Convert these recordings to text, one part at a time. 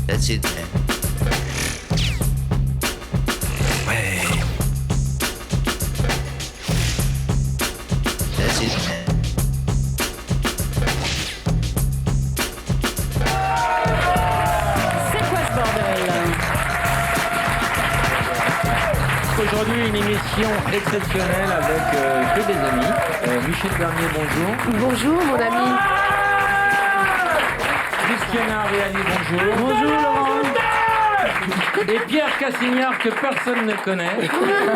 That's it, man. Ouais. That's it, man. C'est quoi ce bordel? Aujourd'hui, une émission exceptionnelle avec que des amis. Michel Bernier, bonjour. Bonjour mon ami. Christiana Ariani, bonjour. Bonjour Laurent. Et Pierre Cassignard, que personne ne connaît,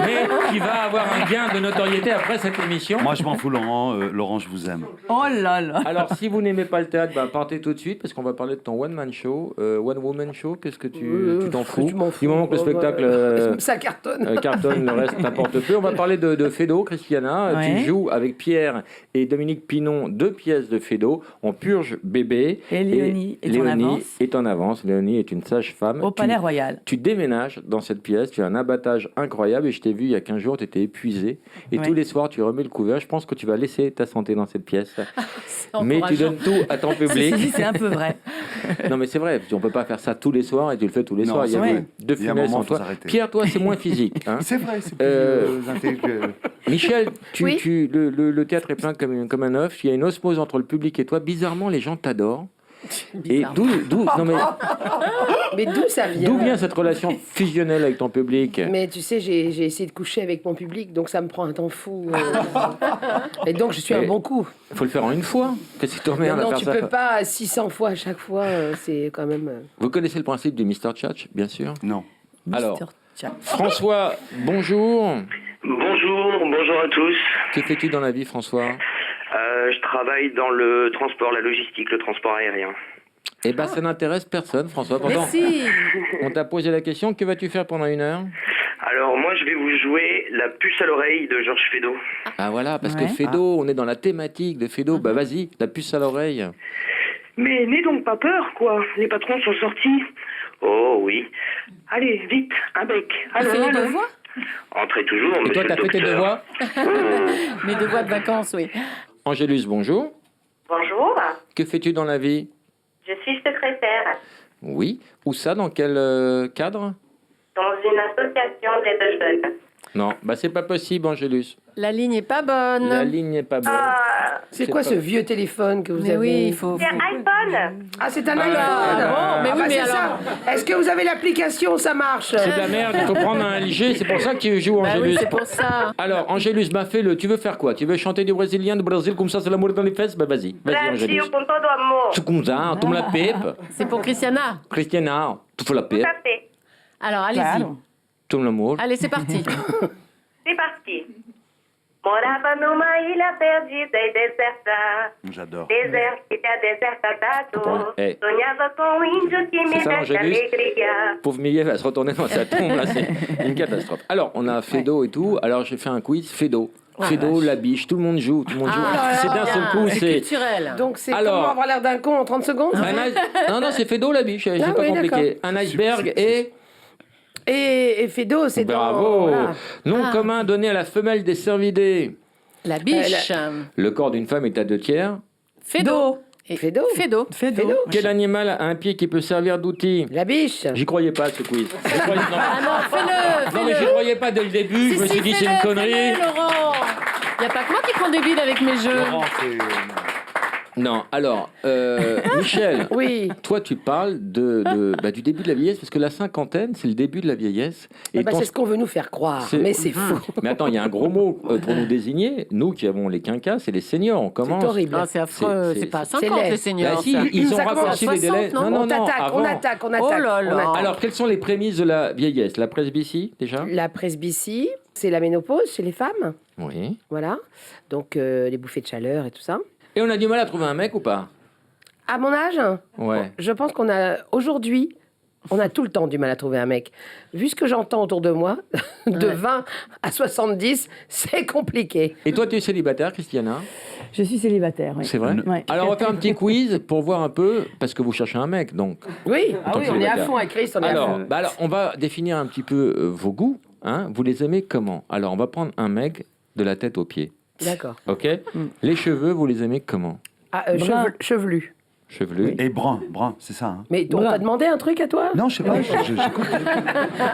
mais qui va avoir un gain de notoriété après cette émission. Moi, je m'en fous, Laurent. Laurent, je vous aime. Oh là là. Alors, si vous n'aimez pas le théâtre, partez tout de suite, parce qu'on va parler de ton one-man show, one-woman show. Qu'est-ce que tu t'en fous? Je m'en fous. Du moment que le spectacle ça cartonne. cartonne, le reste n'importe peu. On va parler de Feydeau, Christiana. Ouais. Tu joues avec Pierre et Dominique Pinon 2 pièces de Feydeau. On purge bébé. Et Léonie est en avance. est en avance. Léonie est une sage-femme. Au Palais Royal. Tu déménages dans cette pièce, tu as un abattage incroyable et je t'ai vu il y a 15 jours, tu étais épuisé et Ouais. tous les soirs tu remets le couvert. Je pense que tu vas laisser ta santé dans cette pièce. C'est Mais tu encourageant. donnes tout à ton public. Ceci dit, c'est un peu vrai. Non mais c'est vrai, on peut pas faire ça tous les soirs et tu le fais tous les Non, soirs. Il y a ouais. deux Il y a un funestes moment, en faut toi. s'arrêter. Pierre, toi c'est moins physique. Hein. C'est vrai, c'est plus intellectuel. Michel, Oui. le théâtre est plein comme un œuf. Il y a une osmose entre le public et toi. Bizarrement, les gens t'adorent. Et Bizarre. Mais d'où ça vient d'où vient cette relation fusionnelle avec ton public? Mais tu sais, j'ai essayé de coucher avec mon public, donc ça me prend un temps fou. Et donc je suis un Et- bon coup. Il faut le faire en une fois. Qu'est-ce qui t'emmerde à Non, faire tu ça? peux pas 600 fois à chaque fois, c'est quand même... Vous connaissez le principe du Mr. Tchatch, bien sûr. Non. Alors, Mr. Tchak. François, bonjour. Bonjour à tous. Que fais-tu dans la vie, François? Je travaille dans le transport, la logistique, le transport aérien. Eh ben, ça n'intéresse personne, François. Pourtant, Merci. on t'a posé la question, que vas-tu faire pendant 1 heure? Alors moi, je vais vous jouer La puce à l'oreille de Georges Feydeau. Ah voilà, parce Ouais. que Feydeau, on est dans la thématique de Feydeau. Bah vas-y, la puce à l'oreille. Mais n'aie donc pas peur, quoi. Les patrons sont sortis. Oh oui. Allez, vite, un bec. Tu Allons, fais les allons. devoirs? Entrez toujours, Et toi, monsieur t'as le fait tes docteur. devoirs? Mes devoirs de vacances, oui. Angélus, bonjour. Bonjour, Que fais-tu dans la vie? je suis secrétaire Oui. Où ça? Dans quel cadre? dans une association d'aide jeunes. Non, bah c'est pas possible, Angélus. La ligne est pas bonne. La ligne n'est pas bonne. C'est C'est quoi pas- ce vieux téléphone que vous Mais avez? oui, il faut. C'est un iPhone. Ah, c'est un Ah, iPhone. bon, mais oui, mais c'est alors- ça. Est-ce que vous avez l'application? Ça marche. C'est de la merde, il faut prendre un LG, c'est pour ça que tu joues, Bah Angélus. oui, c'est pour ça. Alors, Angélus, bah fais-le. Tu veux faire quoi? Tu veux chanter du brésilien, du Brésil, comme ça, c'est l'amour dans les fesses? Bah vas-y, Angélus. Brasil com todo amor. Tu comme ça, tu me la pipe. C'est pour Christiana. Christiana, tu fais la Tout pipe. à fait. Alors, allez-y. Tu me l'amour. Allez, c'est parti. C'est parti. Morava numa ilha perdida e deserta. J'adore. Deserta, deserta, Comprends. Eh. Sonhava com um índio que me C'est ça, desse Angélus alegria. Pauvre Millet va se retourner dans sa tombe, là, c'est une catastrophe. Alors, on a Feydeau et tout. Alors, j'ai fait un quiz Feydeau. Feydeau, la biche, tout le monde joue, tout le monde joue. Ah, C'est d'un seul coup, c'est c'est. culturel. Donc c'est Alors- comment avoir l'air d'un con en 30 secondes? Non, non, c'est Feydeau, la biche, c'est Ah pas oui, compliqué. Un iceberg et. Et Feydeau, c'est dans... Bravo! voilà. Nom Ah. commun donné à la femelle des cervidés. La biche. Le corps d'une femme est à 2/3. Fédo. Et Fédo. Fédo. Fédo. Quel animal a un pied qui peut servir d'outil? La biche. J'y croyais pas, ce quiz. J'y croyais- non. Ah non, fais-le. Non, mais j'y croyais pas dès le début. Je me suis dit, c'est une connerie. Fais-le, Laurent. Il n'y a pas que moi qui prends des bides avec mes jeux. Laurent, c'est... Non, alors, Michel, Oui. toi, tu parles du début de la vieillesse, parce que la cinquantaine, c'est le début de la vieillesse. Ah bah, ton- c'est ce qu'on veut nous faire croire, c'est- mais c'est faux. Mais attends, il y a un gros mot pour nous désigner. Nous qui avons les quinquas, c'est les seniors. On commence. C'est horrible. Ah, c'est affreux. c'est- C'est pas à c'est 50 laid. les Bah seniors. si, ça. ils ont Ça commence à raccourci les 60, délais. non on attaque, avant. on attaque. Oh là là. on attaque. Alors, quelles sont les prémices de la vieillesse? La presbytie, déjà? La presbytie, c'est la ménopause chez les femmes. Oui. Voilà. Donc, les bouffées de chaleur et tout ça. Et on a du mal à trouver un mec ou pas? À mon âge, Ouais. je pense qu'on a aujourd'hui On a tout le temps du mal à trouver un mec. Vu ce que j'entends autour de moi, de 20 à 70, c'est compliqué. Et toi, tu es célibataire, Christiana? Je suis célibataire, oui. C'est vrai? Ouais. Alors, on va faire un petit quiz pour voir un peu, parce que vous cherchez un mec, donc. Oui, En tant que on est à célibataire. fond avec Chris, on est à Alors, fond. alors, on va définir un petit peu vos goûts. Hein. Vous les aimez comment? Alors, on va prendre un mec de la tête aux pieds. D'accord. OK? Les cheveux, vous les aimez comment? Ah, Brun. chevelu. Chevelu. Et brun, c'est ça. Hein. Mais on Brun. t'a demandé un truc à toi? Non, je sais pas, j'écoute.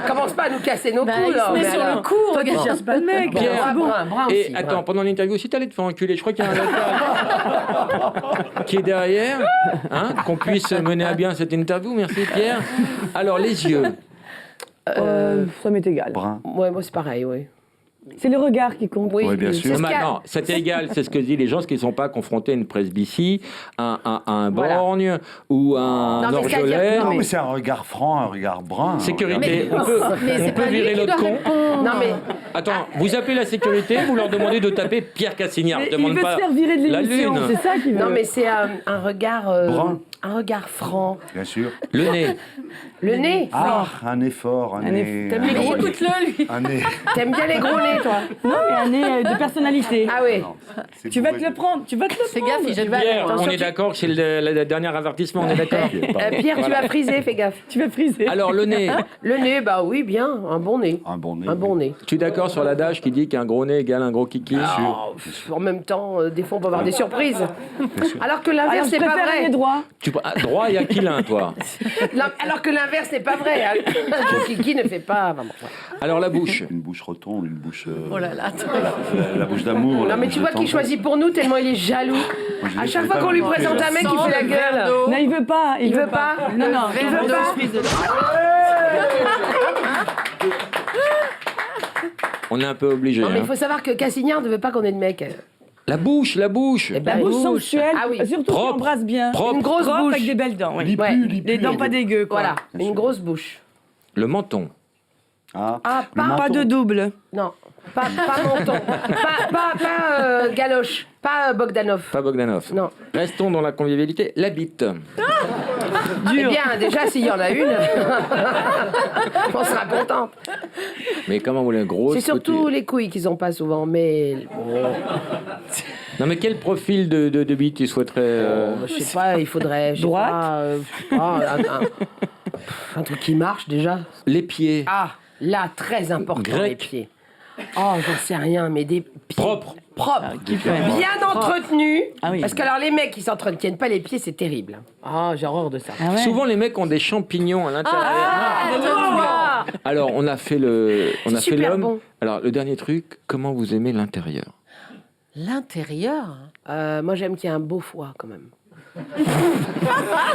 Commence pas à nous casser nos Bah, coups, il là. se met mais sur alors. le cou, Toi, tu regarde. cherches pas de mec. Pierre, Brun Et aussi. attends, brun. pendant l'interview aussi, t'allais te faire enculer. Je crois qu'il y a un local qui est derrière, hein, qu'on puisse mener à bien cette interview. Merci Pierre. Alors, les yeux. Ça m'est égal. Brun. Ouais, moi, c'est pareil, oui. C'est le regard qui compte. Oui, Ouais, bien c'est sûr. ce qu'il y a- Maintenant, c'est égal, c'est ce que disent les gens, qui ne sont pas confrontés à une presbytie, à un Voilà. borgne ou à un Non, mais orgelet. c'est-à-dire- Non, mais c'est un regard franc, un regard brun. Sécurité, Mais- on peut, Mais on c'est peut pas lui virer qui l'autre doit con. répondre. Non, mais Attends, vous appelez la sécurité, vous leur demandez de taper Pierre Cassignard. Mais il Demande veut pas se faire virer de la l'émission, lune. c'est ça qu'il veut. non, mais c'est un regard... Brun. Un regard franc. Bien sûr. Le nez. Le nez. Ah, un effort, un Un nez. eff- T'aimes les Mais gros écoute-le, lui. Un nez. T'aimes bien les gros nez, toi? Non, mais un nez de personnalité. Ah oui. Non, c'est Tu vas bourré te le de- prendre, tu vas te le Fais prendre. gaffe, il jette vas- Pierre, attention, on est tu- d'accord que c'est le dernier avertissement, on est d'accord. Pierre, tu vas friser, fais gaffe. Tu vas friser. Alors, le nez. Le nez, bah oui, bien. Un bon nez. Un bon nez. Un bon nez. Tu es d'accord sur l'adage qui dit qu'un gros nez égale un gros kiki? Oh, en même temps, des fois, on peut avoir des surprises. Alors que Alors, l'inverse je n'est pas préfère un nez vrai. droit. Droit et aquilin, toi. Alors que l'inverse n'est pas vrai. Kiki ne fait pas... Enfin, bon, ouais. Alors, la bouche. Une bouche rotonde, une bouche. Oh là là, attends. La bouche d'amour. la Non, mais bouche tu de vois qu'il tendresse. choisit pour nous tellement il est jaloux. Moi, je À dis, chaque je fois vais qu'on pas lui me présente un mec, il fait la gueule. Non, il veut pas. Il veut pas. Non, non. Il veut pas. On est un peu obligé. Non, mais il hein. faut savoir que Cassignard ne veut pas qu'on ait de mec. La bouche, la bouche. Eh ben, La bouche une sensuelle, Ah oui. surtout Propre. qui embrasse bien. Propre. Une grosse Propre bouche. avec des belles dents. Oui. Lis Ouais. plus, lis plus. Les dents pas dégueu, quoi. Voilà, une grosse bouche. Le menton. Ah, Ah, le pas... Pas de double. Non, pas menton. pas galoche. Pas Bogdanov. Pas Bogdanov. Non. Restons dans la convivialité. La bite. Eh bien, déjà, s'il y en a une, on sera contente. Mais comment vous voulez grosse C'est surtout petite- les couilles qu'ils ont pas souvent, mais... bon, Non, mais quel profil de bite tu souhaiterais je sais pas, il faudrait... je sais Droite. pas, un truc qui marche, déjà. Les pieds. Ah, là, très important, Grec. les pieds. Oh, j'en sais rien, mais des pieds... Propres. Propres. Qui fait Bien entretenus. Ah oui. Parce que alors, les mecs qui s'entretiennent pas les pieds, c'est terrible. Ah, j'ai horreur de ça. Ah ouais. Souvent, les mecs ont des champignons à l'intérieur. Alors, on a fait C'est fait super l'homme. bon. Alors, le dernier truc, comment vous aimez l'intérieur? L'intérieur. Moi, j'aime qu'il y ait un beau foie, quand même.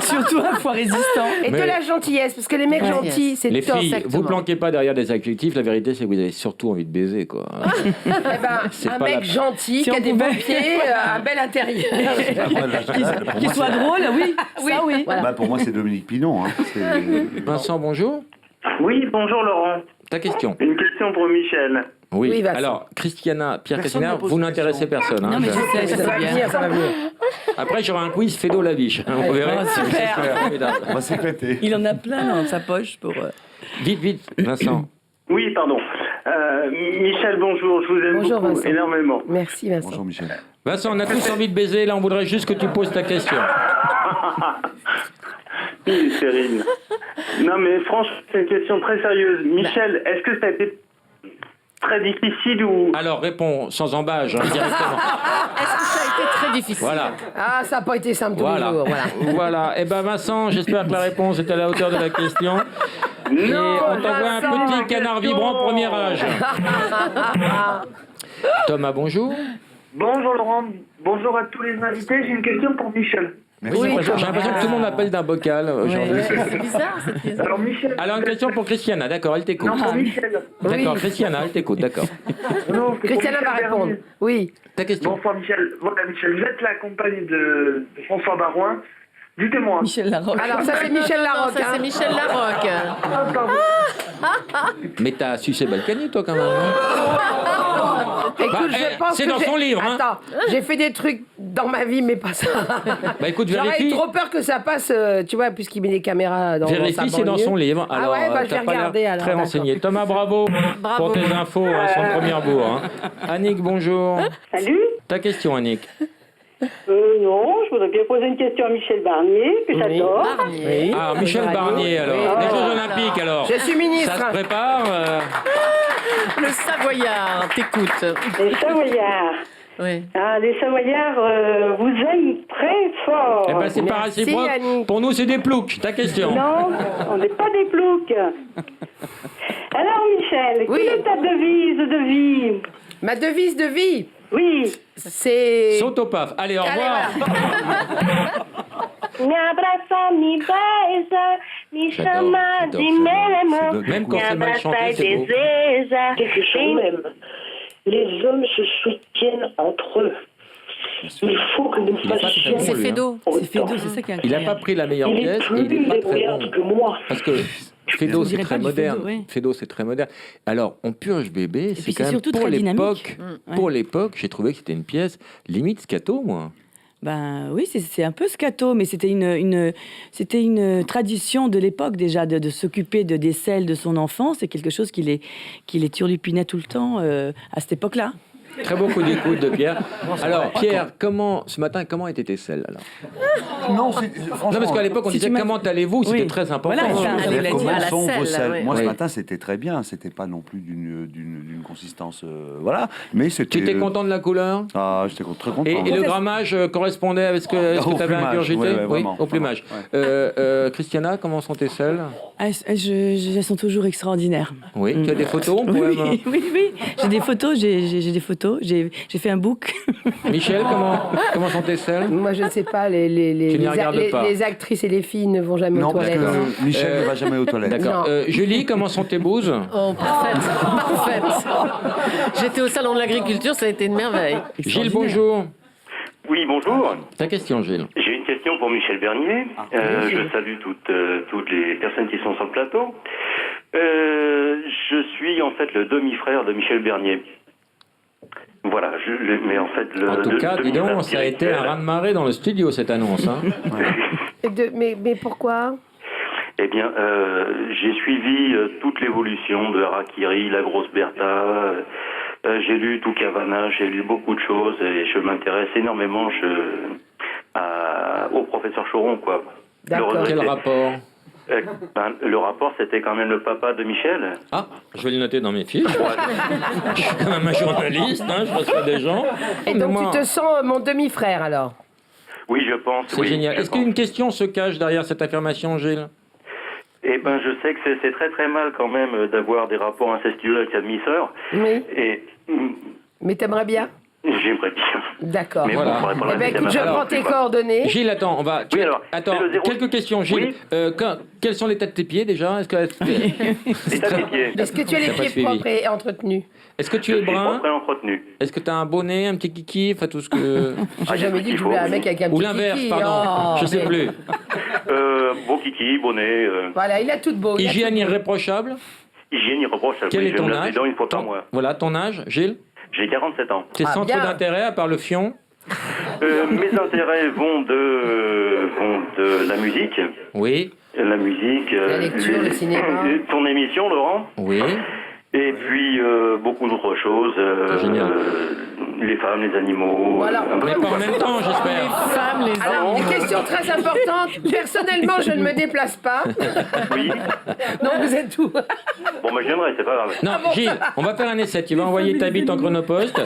Surtout un foie résistant. Et Mais- de la gentillesse, parce que les mecs Ouais. gentils, c'est Les top. filles, Exactement. vous planquez pas derrière des adjectifs. La vérité, c'est que vous avez surtout envie de baiser, quoi. Eh ben, C'est un pas mec la- gentil, Si qui a on des pouvait- beaux pieds, un bel intérieur. Qui soit drôle, oui. Oui, Ça, oui. voilà. Bah, pour moi, c'est Dominique Pinon. Hein. Vincent, bonjour. Oui, bonjour Laurent. Ta question. Une question pour Michel. Oui. Oui, Vincent. Alors, Christiana, Pierre Personne Cassignard, ne pose vous de n'intéressez personne. hein. Non, mais je sais, je Ça va sais bien. venir, ça va venir. Après, j'aurai un quiz Fédo Laviche. Hein, vous verrez. Oh, super. C'est formidable. On va s'éclater. Il en a plein dans sa poche pour... Vite, vite, Vincent. Oui, pardon. Michel, bonjour. Je vous aime Bonjour, beaucoup, Vincent. énormément. Merci, Vincent. Bonjour, Michel. Vincent, on a tous envie de baiser. Là, on voudrait juste que tu poses ta question. Oui, Cyrine. Non, mais franchement, c'est une question très sérieuse. Michel, est-ce que ça a été très difficile ou... Alors, réponds sans embâche, hein, directement. Est-ce que ça a été très difficile? Voilà. Ah, ça n'a pas été simple tous les Voilà. jours. Voilà. Voilà. Eh ben, Vincent, j'espère que la réponse est à la hauteur de la question. Et on t'envoie un Vincent, petit ma canard question. vibrant premier âge. Thomas, bonjour. Bonjour Laurent, bonjour à tous les invités. J'ai une question pour Michel. Oui, j'ai l'impression que tout le monde appelle d'un bocal aujourd'hui. C'est bizarre, cette question. Alors Michel... Alors, une question pour Christiana, d'accord, elle t'écoute. Non, pour Michel. D'accord, Oui. Christiana, elle t'écoute, d'accord. Non, c'est pour Christiana Michel va répondre. Bernier. Oui. Ta question. Bonsoir Michel. Voilà Michel, vous êtes la compagne de François Barouin. Dites-moi. Michel Larocque. Alors, ça, c'est Michel Non, Larocque. ça, c'est hein. Michel Larocque. Mais t'as sucé Balkany, toi, quand même. Hein. Écoute, Bah, je pense c'est que dans son livre, hein. Attends, j'ai fait des trucs dans ma vie, mais pas ça. Bah écoute, J'aurais vérifie. trop peur que ça passe, tu vois, puisqu'il met des caméras dans sa Vérifie, c'est dans banlieue. son livre. Ah Alors, ouais, bah, je t'as vais pas l'air regarder, alors, très d'accord. renseigné. Thomas, bravo, Bravo. pour tes infos, son premier bourg. Hein. Annick, bonjour. Salut. Ta question, Annick. Non, je voudrais bien poser une question à Michel Barnier, que j'adore. Barnier. Ah, Michel Barnier, alors. Oui. Les Jeux Oh là Olympiques, là. alors. Je suis ministre. Ça se prépare. Le Savoyard, t'écoute. Les Savoyards. Oui. Ah, les Savoyards vous aiment très fort. Eh ben, c'est pas Merci, réciproque. Annick. Pour nous, c'est des ploucs. Ta question. Non, on n'est pas des ploucs. Alors, Michel, Oui. quelle est ta devise de vie? Ma devise de vie, Oui. c'est... Saute au paf. Allez, au revoir. Me abraça, me beija, me chama j'adore de ça. Memo. Même quand Me c'est mal abraça chanté, e c'est beau. deseja. Quelque chose même. Les hommes se soutiennent entre eux. Il faut que nous Il est pas très fassions bon, C'est lui, hein. Fédo. C'est Fédo, c'est ça qui est Il n'a incroyable. pas pris la meilleure Il est pièce et plus il n'est pas très débrouillard bon. que moi. Parce que Fédo, On c'est dirait très pas du moderne. Fédo, oui. Fédo, c'est très moderne. Alors, On purge bébé, c'est puis quand c'est même surtout pour très l'époque. dynamique. Pour l'époque, j'ai trouvé que c'était une pièce limite scato, moi. Ben oui, c'est un peu scato, mais c'était une tradition de l'époque déjà de s'occuper des selles de son enfant. C'est quelque chose qui les turlupinait tout le temps à cette époque-là. Très beau coup d'écoute de Pierre. Alors, Pierre, ce matin, comment étaient tes selles alors? Non, Non, parce qu'à l'époque, on Si disait tu m'as- comment allez-vous, c'était Oui. très important. Voilà, ça, Vous allez, savez la comment dire. À la sont vos selle, selles. ouais. Moi, ce Oui. matin, c'était très bien. C'était pas non plus d'une consistance... voilà. Mais c'était... Tu étais content de la couleur? Ah, j'étais très content. Et le grammage correspondait avec ce que Au tu avais plumage, ingurgité? ouais, Oui, vraiment, au plumage. Christiana, comment sont tes selles? Elles sont toujours extraordinaires. Oui, tu as des photos? On pourrait me- Oui. J'ai des photos, j'ai des photos. J'ai fait un book. Michel, comment sont tes selles? Moi, je ne sais pas, Tu n'y regardes pas. les actrices et les filles ne vont jamais Non, aux parce toilettes. hein. que Michel ne va jamais aux toilettes. D'accord. Non. Julie, comment sont tes bouses? Oh, parfaite. Parfaite. J'étais au salon de l'agriculture, ça a été une merveille. Gilles, bonjour. Oui, bonjour. Ta question, Gilles. J'ai une question pour Michel Bernier. Je salue toutes les personnes qui sont sur le plateau. Je suis en fait le demi-frère de Michel Bernier. Voilà, mais en fait... En tout cas, dis donc, demi-frère ça a été un spirituel. raz-de-marée dans le studio, cette annonce. Hein. Mais pourquoi? Eh bien, j'ai suivi toute l'évolution de Harakiri, la grosse Bertha. J'ai lu tout Cavana, j'ai lu beaucoup de choses et je m'intéresse énormément au professeur Choron, quoi. D'accord. Le Quel regretté. rapport? Le rapport, c'était quand même le papa de Michel. Ah, je vais le noter dans mes fiches. Je suis quand même un journaliste, hein, je reçois des gens. Et Mais donc, moi, tu te sens mon demi-frère, alors? Oui, je pense. c'est oui, génial. je Est-ce pense. qu'une question se cache derrière cette affirmation, Gilles? Eh ben, je sais que c'est très très mal quand même d'avoir des rapports incestueux avec sa demi-sœur. Oui. Et Mais t'aimerais bien? j'aimerais bien. D'accord. Mais Voilà. bon, on pourrait pas Eh ben, l'inviter à écoute, je ma prends femme, tes quoi. coordonnées. Gilles, attends, Oui, alors, attends, c'est le zéro- quelques questions, Gilles. Oui. Quels sont l'état de tes pieds déjà? Est-ce que, L'état des pieds. Est-ce que tu as les T'as pas pieds suivi. propres et entretenus? est-ce que tu Je es suis brun? propre et entretenu. Est-ce que tu as un bonnet, un petit kiki, enfin tout ce que... J'ai jamais dit que je voulais un mec avec un petit Ou l'inverse, kiki. pardon, Oh, je sais mais- plus. Beau kiki, bonnet. Voilà, il a tout de beau. il a Hygiène tout de beau. irréprochable? Hygiène irréprochable. Quel Oui, est je ton me lave les âge? dents une fois par mois. Voilà, ton âge, Gilles? J'ai 47 ans. Tes Ah, centres bien. d'intérêt, à part le fion? Mes intérêts vont de la musique. Oui, La musique. La lecture, le cinéma. Ton émission, Laurent. oui. Et puis beaucoup d'autres choses. C'est génial. Les femmes, les animaux. Voilà. un peu Mais tout, pas en quoi. même temps, Les j'espère. femmes, les Alors, hommes. une question très importante. Personnellement, je ne me déplace pas. Oui. Non, vous êtes où? Bon, je viendrai, c'est pas grave. Non, Gilles, on va faire un essai. Tu vas envoyer ta bite en chronopost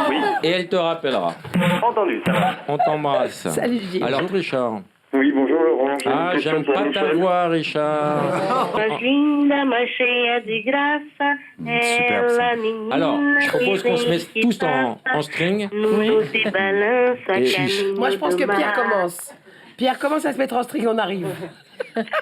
Oui. et elle te rappellera. Entendu, ça va. On t'embrasse. Salut, Gilles. Alors, Richard. Oui, bonjour Laurent. J'ai une Ah, question j'aime pour pas ta Michel. voix, Richard. Mais linda, mais cheia de graça. Superbe, ça. Ela, menina Alors, je propose qu'on se mette tous en string. Nudo se balança, Et- caminho Moi, je pense que do Pierre mar. commence. Pierre commence à se mettre en string, on arrive.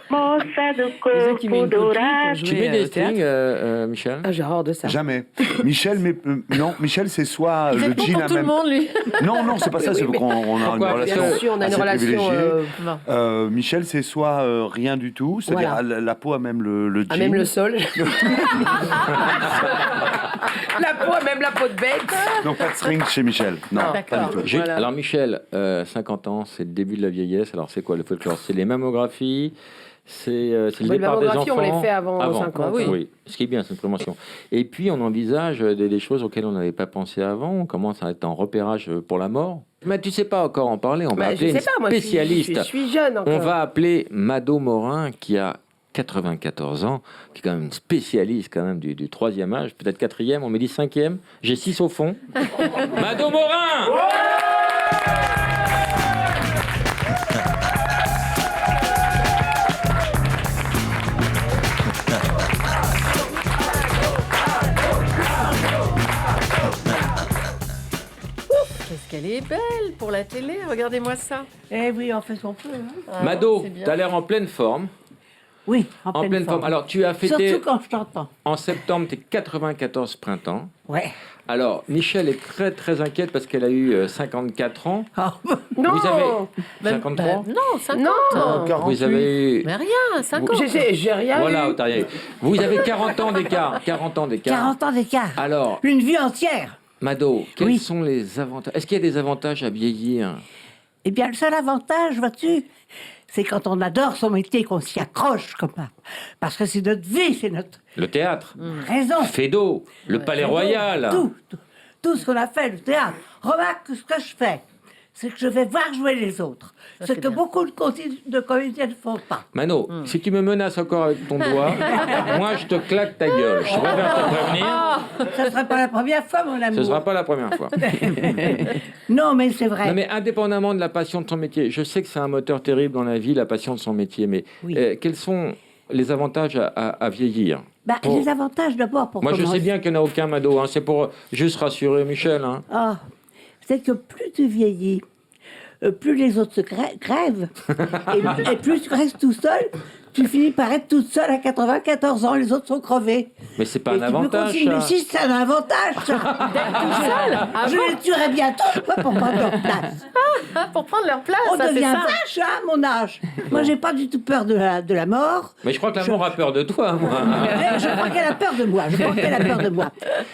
Moça do gens qui met corpo une coquille dourado. pour Tu jouer mets des au théâtre. strings, Michel? Ah, j'ai horreur de ça. Jamais. Michel, mais non, Michel, c'est soit Il le répond jean pour à tout le même. monde, lui. Non, non, c'est pas ça. Oui, C'est mais- qu'on on a une Pourquoi? relation Bien sûr, on a une assez relation. privilégiée. Michel, c'est soit rien du tout, c'est-à-dire Voilà. la peau a même le jean. Ah, même le sol. La peau, même la peau de bête. Donc pas de string chez Michel. Non, Ah, pas d'accord. du tout. Voilà. Alors Michel, 50 ans, c'est le début de la vieillesse. Alors c'est quoi le folklore? C'est les mammographies, c'est le Les départ des mammographies, enfants. on les fait avant 50. Oui. Ce qui est bien, c'est une promotion. Et puis on envisage des choses auxquelles on n'avait pas pensé avant. On commence à être en repérage pour la mort. Mais tu sais pas encore en parler. On va Bah, je appeler sais une pas, moi, spécialiste. je suis jeune encore. On va appeler Mado Morin qui a 94 ans, qui est quand même une spécialiste quand même du 3e âge, peut-être 4e, on me dit 5e, j'ai 6 au fond. Mado Morin. Qu'est-ce qu'elle est belle pour la télé. Regardez-moi ça. Eh oui, on fait ce qu'on peut. Hein. Ah, Mado, c'est bien. tu as l'air en pleine forme. Oui, En pleine forme. Alors, tu as fêté Surtout quand je t'entends. en septembre tes 94 printemps. Ouais. Alors, Michel est très très inquiète parce qu'elle a eu 54 ans. Ah, Non, Vous avez Même 53 pas- Non, 50. Non. Vous avez eu... Mais rien, 50. J'ai rien Voilà, eu. t'as rien eu. Vous avez 40 ans d'écart. 40 ans d'écart. 40 ans d'écart. Alors, Une vie entière. Mado, quels Oui. sont les avantages? Est-ce qu'il y a des avantages à vieillir? Eh bien, le seul avantage, vois-tu, c'est quand on adore son métier, qu'on s'y accroche comme ça. Parce que c'est notre vie, c'est notre Le théâtre, raison. Fédo, le Palais Royal. Tout ce qu'on a fait, le théâtre. Remarque que ce que je fais, c'est que je vais voir jouer les autres. Ça, Ce c'est que bien. beaucoup de comédiens ne font pas. Mano, si tu me menaces encore avec ton doigt, moi je te claque ta gueule. Je préfère te prévenir. Ce ne serait pas la première fois, mon amour. Ce sera pas la première fois. Non, mais c'est vrai. Non, mais indépendamment de la passion de son métier, je sais que c'est un moteur terrible dans la vie, la passion de son métier, mais Oui. quels sont les avantages à vieillir? Bah, Pour- les avantages d'abord pour Moi, je commencer. sais bien qu'il n'y en a aucun, Mado. Hein. C'est pour juste rassurer Michel. Hein. Ah, c'est que plus tu vieillis, plus les autres se grèvent, et plus tu restes tout seul, tu finis par être toute seule à 94 ans, les autres sont crevés. Mais c'est pas Et un tu peux avantage, continuer. ça. Si, c'est un avantage, ça. Tout seul. Ah Je bon les tuerai bientôt, quoi, pour prendre leur place. Ah, pour prendre leur place, On ça, c'est devient ça. vache, hein, à mon âge. Moi, j'ai pas du tout peur de la mort. Mais je crois que la mort a peur de toi, moi. Je crois qu'elle a peur de moi. Je crois qu'elle a peur de moi.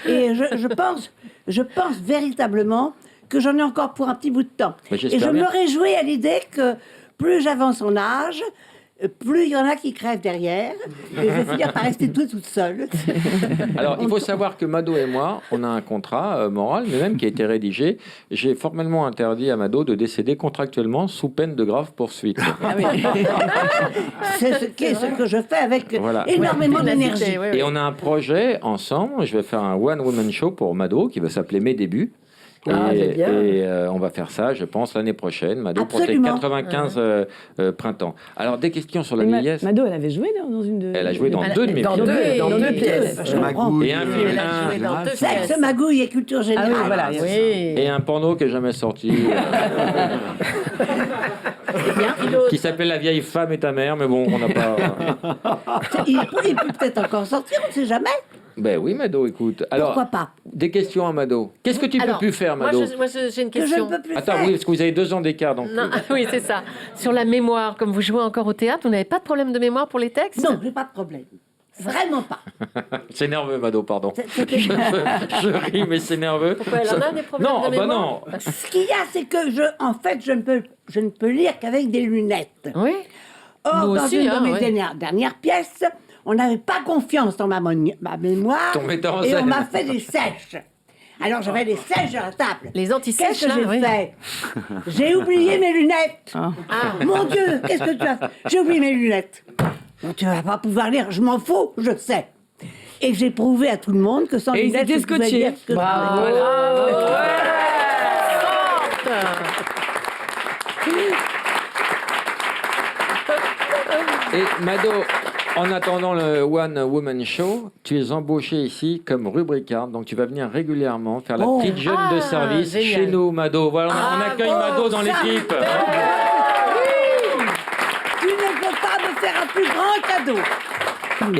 Et je pense véritablement que j'en ai encore pour un petit bout de temps. Mais Et j'espère je bien. me réjouis à l'idée que plus j'avance en âge, plus il y en a qui crèvent derrière. Et je vais finir par rester toute seule. Alors, il faut savoir que Mado et moi, on a un contrat moral, mais même qui a été rédigé. J'ai formellement interdit à Mado de décéder contractuellement sous peine de grave poursuite. C'est ce que je fais avec Voilà. énormément Ténacité, d'énergie. oui, Et oui. on a un projet ensemble. Je vais faire un one-woman show pour Mado qui va s'appeler Mes débuts. Ah, c'est bien. On va faire ça, je pense, l'année prochaine, Mado, pour tes Absolument. 95 printemps. Alors, des questions sur la Et vieillesse. Mado, elle avait joué dans une de... Elle a joué dans deux de mes Dans pièces. deux pièces. Je comprends. Et un film, Elle a joué dans deux Sexe, pièces. magouille et culture générale. Ah oui, voilà. il y a ça. Oui. et un porno qui n'est jamais sorti, qui s'appelle La vieille femme et ta mère, mais bon, on n'a pas... Il peut peut-être encore sortir, on ne sait jamais. Ben oui, Mado, écoute. Alors, Pourquoi pas? des questions à Mado. Qu'est-ce que tu Alors, peux plus faire, moi, Mado? j'ai une Que je question. ne peux plus Attends, faire. oui, parce que vous avez 2 ans d'écart, donc... Non, oui, c'est ça. Sur la mémoire, comme vous jouez encore au théâtre, vous n'avez pas de problème de mémoire pour les textes? Non, j'ai pas de problème. Vraiment pas. C'est nerveux, Mado, pardon. C'était- Je ris, mais c'est nerveux. Pourquoi elle en a des problèmes Non, de bah mémoire? non. Ce qu'il y a, c'est que je ne peux lire qu'avec des lunettes. Oui. Or, Nous dans aussi, une hein, de mes ouais. dernières pièces, on n'avait pas confiance dans ma mémoire. Ton metteur en et scène. on m'a fait des sèches. Alors j'avais des sèches à la table. Les anti-sèches, Qu'est-ce que là, j'ai oui. fait? J'ai oublié mes lunettes. Ah. Mon Dieu, qu'est-ce que tu as fait? J'ai oublié mes lunettes. Bon, tu vas pas pouvoir lire, je m'en fous, je sais. Et j'ai prouvé à tout le monde que sans Et ils lunettes, étaient je pouvais scotchés. lire ce que je Bravo. voulais. Et Mado, en attendant le One Woman Show, tu es embauché ici comme rubricard, donc tu vas venir régulièrement faire la Oh. petite jeune de Ah, service génial. chez nous, Mado. Voilà, on accueille oh, Mado dans ça. l'équipe. Tu ne peux pas me plus grand cadeau.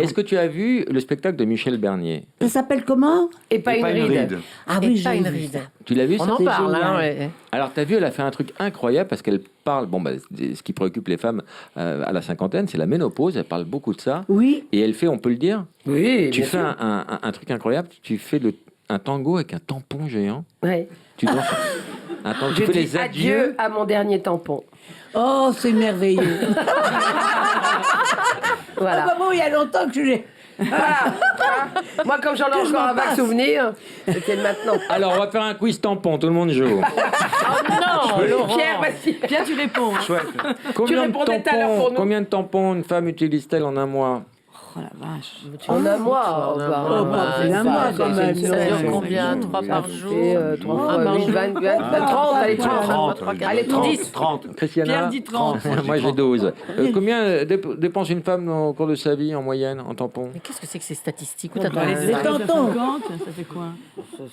Est-ce que tu as vu le spectacle de Michel Bernier? Ça s'appelle comment? Et pas une ride. Ah oui, Et pas j'ai une vu ride. ça. Tu l'as vu? On ça en c'est parle, génial. hein, ouais. Alors, tu as vu, elle a fait un truc incroyable parce qu'elle parle, ce qui préoccupe les femmes à la cinquantaine, c'est la ménopause. Elle parle beaucoup de ça. Oui. Et elle fait, on peut le dire, Oui, tu bien fais sûr. un truc incroyable. Tu fais un tango avec un tampon géant. Ouais. Tu danses un tango. Je Tu fais dis les adieux. à mon dernier tampon. Oh, c'est merveilleux. Voilà. Ah bah bon, il y a longtemps que je l'ai. Voilà. Moi, comme j'en ai Que je encore m'en un vague passe. souvenir, c'était le maintenant. Alors, on va faire un quiz tampon. Tout le monde joue. Oh non, Laurent. Pierre, vas-y. Pierre, tu réponds. Hein. Chouette. Combien de, répondais tout à l'heure pour nous. combien de tampons une femme utilise-t-elle en un mois? Oh la vache. En un mois. En un bah, mois. Oh, bah, c'est un mois, quand même. Ça dure Non. combien? 3 par jour? 3 Un par jour. 20, 30, allez, 30. 30. Allez, 30. 30. Christiana? Pierre dit 30. Moi, j'ai 12. Combien dépense une femme au cours de sa vie en moyenne en tampons? Mais qu'est-ce que c'est que ces statistiques? Où bah, t'as trouvé les ça? tantons. 50, ça fait quoi?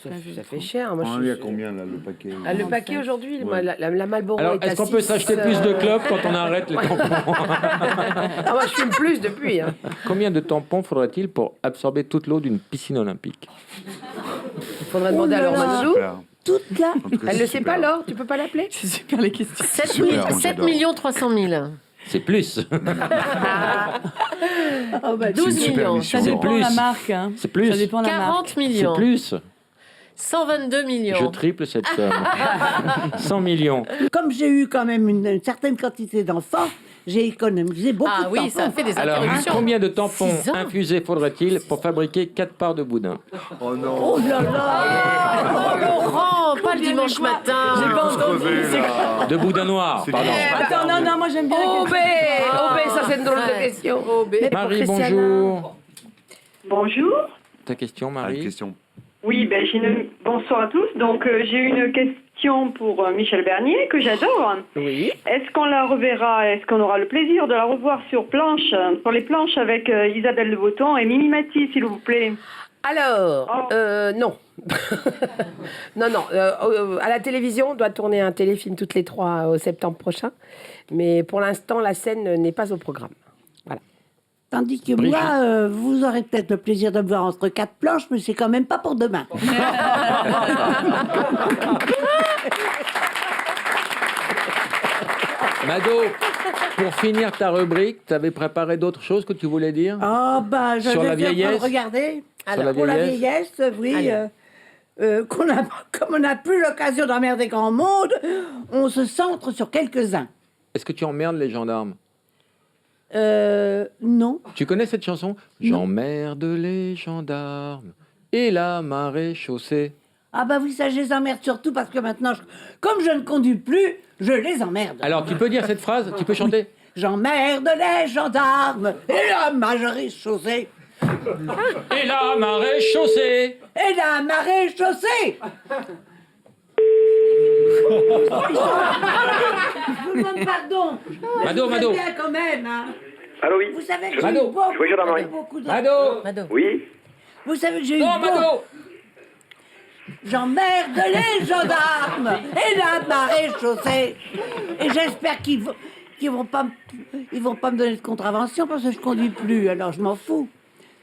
Ça fait cher. Moi, On lui a combien, là, le paquet? Ah, le paquet aujourd'hui, Ouais. la Marlboro Alors, est à est-ce qu'on peut 6, s'acheter plus de clopes quand on arrête les tampons? Ah, moi, je fume plus depuis. Hein. Combien de tampons faudrait-il pour absorber toute l'eau d'une piscine olympique? Il faudrait demander à Laure Manzou. Super. Toute là. En tout cas, Elle c'est ne sait super. pas, Laure. Tu peux pas l'appeler? C'est super les questions. 7 Super, moi, 7 j'adore. 300 000. C'est plus. Oh, bah, 12 super millions. mission. Ça C'est dépend de la plus. marque. Hein. C'est plus. Ça dépend de la marque. 40 C'est millions. plus. 122 Je millions. triple cette somme. 100 millions. Comme j'ai eu quand même une certaine quantité d'enfants, j'ai économisé beaucoup Ah de oui, ça tampons. fait des Alors, interruptions. combien de tampons 6 ans. infusés faudrait-il pour fabriquer 4 parts de boudin? Oh non. Oh là là. Oh Laurent, pas le dimanche matin. J'ai pas entendu. Crevé, là. De boudin noir, C'est pardon. bien. Attends, non, moi j'aime bien la OB, question. ça c'est une drôle de Ouais. question. Marie, bonjour. Bonjour. Ta question, Ah, une Marie? question. Oui, bonsoir à tous. Donc, j'ai une question pour Michel Bernier, que j'adore. Oui. Est-ce qu'on la reverra, est-ce qu'on aura le plaisir de la revoir sur les planches avec Isabelle de Botton et Mimi Mati, s'il vous plaît? Alors, non. non. À la télévision, on doit tourner un téléfilm toutes les 3 au septembre prochain. Mais pour l'instant, la scène n'est pas au programme. Voilà. Tandis que moi, vous aurez peut-être le plaisir de me voir entre 4 planches, mais c'est quand même pas pour demain. Mado, pour finir ta rubrique, tu avais préparé d'autres choses que tu voulais dire? Ah bah, je Sur la vais vieillesse? regarder. Sur la Pour la vieillesse? vieillesse, oui. Comme on n'a plus l'occasion d'emmerder grand monde, on se centre sur quelques-uns. Est-ce que tu emmerdes les gendarmes? Non. Tu connais cette chanson? J'emmerde les gendarmes et la marée chaussée. Ah bah oui, ça, je les emmerde surtout parce que maintenant, comme je ne conduis plus, je les emmerde. Alors, tu peux dire cette phrase? Tu peux chanter? J'emmerde les gendarmes et la marée chaussée. Et la marée chaussée. Et la marée chaussée. Je vous demande pardon. Mado, Je vous Mado. aime bien quand même. Hein. Allô, oui. Vous savez que j'ai Mado. eu beaucoup, Oui, gendarmerie. beaucoup de... Mado. Oui. Vous savez que j'ai eu Non, beaucoup... Mado. J'emmerde les gendarmes et la marée chaussée. Et j'espère qu'ils vont pas me donner de contravention parce que je conduis plus. Alors je m'en fous.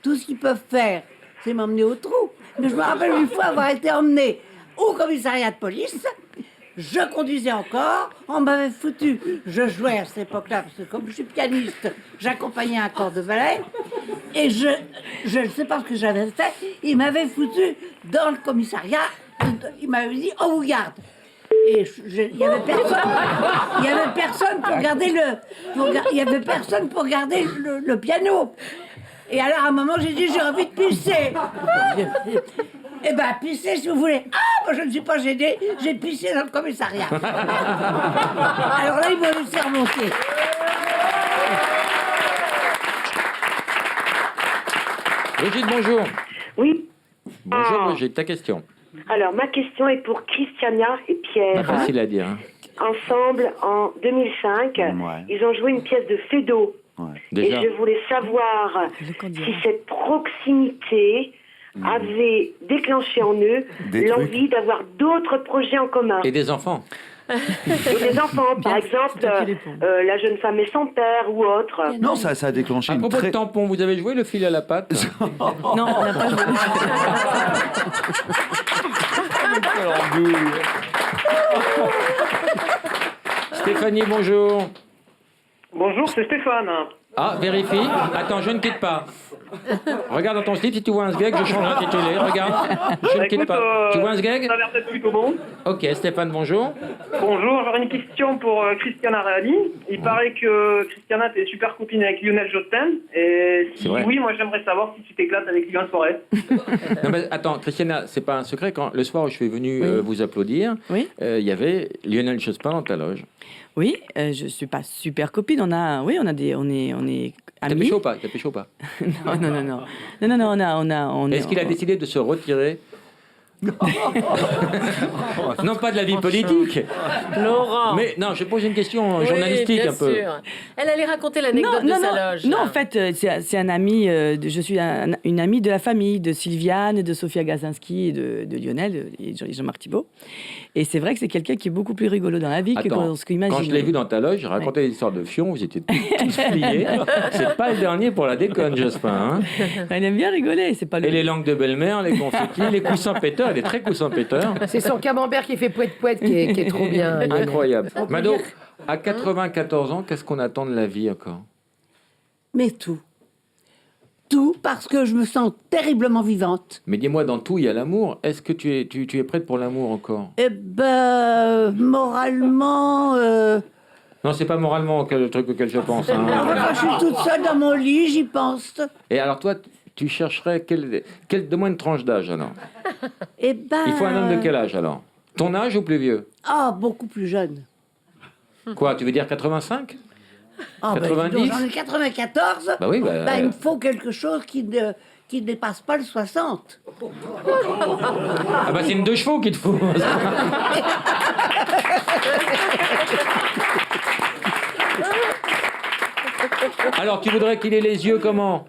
Tout ce qu'ils peuvent faire, c'est m'emmener au trou. Mais je me rappelle une fois avoir été emmené au commissariat de police. Je conduisais encore, on m'avait foutu. Je jouais à cette époque-là, parce que comme je suis pianiste, j'accompagnais un corps de ballet. Et je ne sais pas ce que j'avais fait, il m'avait foutu dans le commissariat. Il m'avait dit, on vous garde. Et il y avait personne pour garder le piano. Et alors, à un moment, j'ai dit, j'ai envie de pisser. Eh ben, pisser si vous voulez. Ah, moi, je ne suis pas gênée, j'ai pissé dans le commissariat. Alors là, ils m'ont laissé remonter. Brigitte, bonjour. Oui. Bonjour, Brigitte, ta question. Alors, ma question est pour Christiana et Pas Pierre. facile à dire. Hein. Ensemble, en 2005, ils ont joué une pièce de Feydeau. Déjà. Et je voulais savoir si cette proximité avait déclenché en eux Des l'envie d'avoir d'autres projets en commun. Et des enfants. Et les enfants, par exemple, la jeune femme et son père ou autre. Non, ça a déclenché À une propos de tampon, vous avez joué le fil à la patte? Non, on n'a pas joué. Stéphanie, bonjour. Bonjour, c'est Stéphane. Ah, vérifie. Attends, je ne quitte pas. Regarde dans ton slip, si tu vois un sgeg, je change l'intitulé. Regarde, je ne quitte pas. Tu vois un sgeg? Ça a l'air d'être plutôt bon. Ok, Stéphane, bonjour. Bonjour, j'aurais une question pour Christiana Reali. Il paraît que Christiana, t'es super copine avec Lionel Jospin. Et si oui, moi j'aimerais savoir si tu t'éclates avec lui en soirée. Non, mais attends, Christiana, c'est pas un secret. Quand le soir où je suis venu vous applaudir, il y avait Lionel Jospin dans ta loge. Oui, je suis pas super copine. On est amis. T'as pécho ou pas? T'as pécho ou pas? Non. Est-ce qu'il a décidé de se retirer? Non, pas de la vie politique. Laurent. Mais non, je pose une question journalistique bien un peu. sûr. Elle allait raconter l'anecdote de sa loge. Non, en fait, c'est un ami. Je suis une amie de la famille de Sylviane, de Sofia Gazinski et de Lionel et Jean-Marc Thibault. Et c'est vrai que c'est quelqu'un qui est beaucoup plus rigolo dans la vie que ce qu'on imagine. Quand je l'ai vu dans ta loge, j'ai raconté des histoires de fions, vous étiez tous pliés. C'est pas le dernier pour la déconne, Jospin. Hein. Il aime bien rigoler. C'est pas Et les langues de belle-mère, les confettis, les coussins péteurs, il est très coussin péteur. C'est son camembert qui fait poète-poète qui est trop bien. Incroyable. Mado, à 94 ans, qu'est-ce qu'on attend de la vie encore? Mais tout. Tout, parce que je me sens terriblement vivante. Mais dis-moi, dans tout, il y a l'amour. Est-ce que tu es prête pour l'amour encore? Eh ben, moralement... Non, c'est pas moralement le truc auquel je pense. Hein. Quand je suis toute seule dans mon lit, j'y pense. Et alors toi, tu chercherais... Donne-moi une tranche d'âge, alors. Eh ben... Il faut un homme de quel âge, alors? Ton âge ou plus vieux? Ah, beaucoup plus jeune. Quoi, tu veux dire 85? Ah, 90? j'en ai 94. Bah oui, il me faut quelque chose qui ne dépasse pas le 60. Ah bah c'est une 2 chevaux qu'il te faut. Alors, tu voudrais qu'il ait les yeux comment?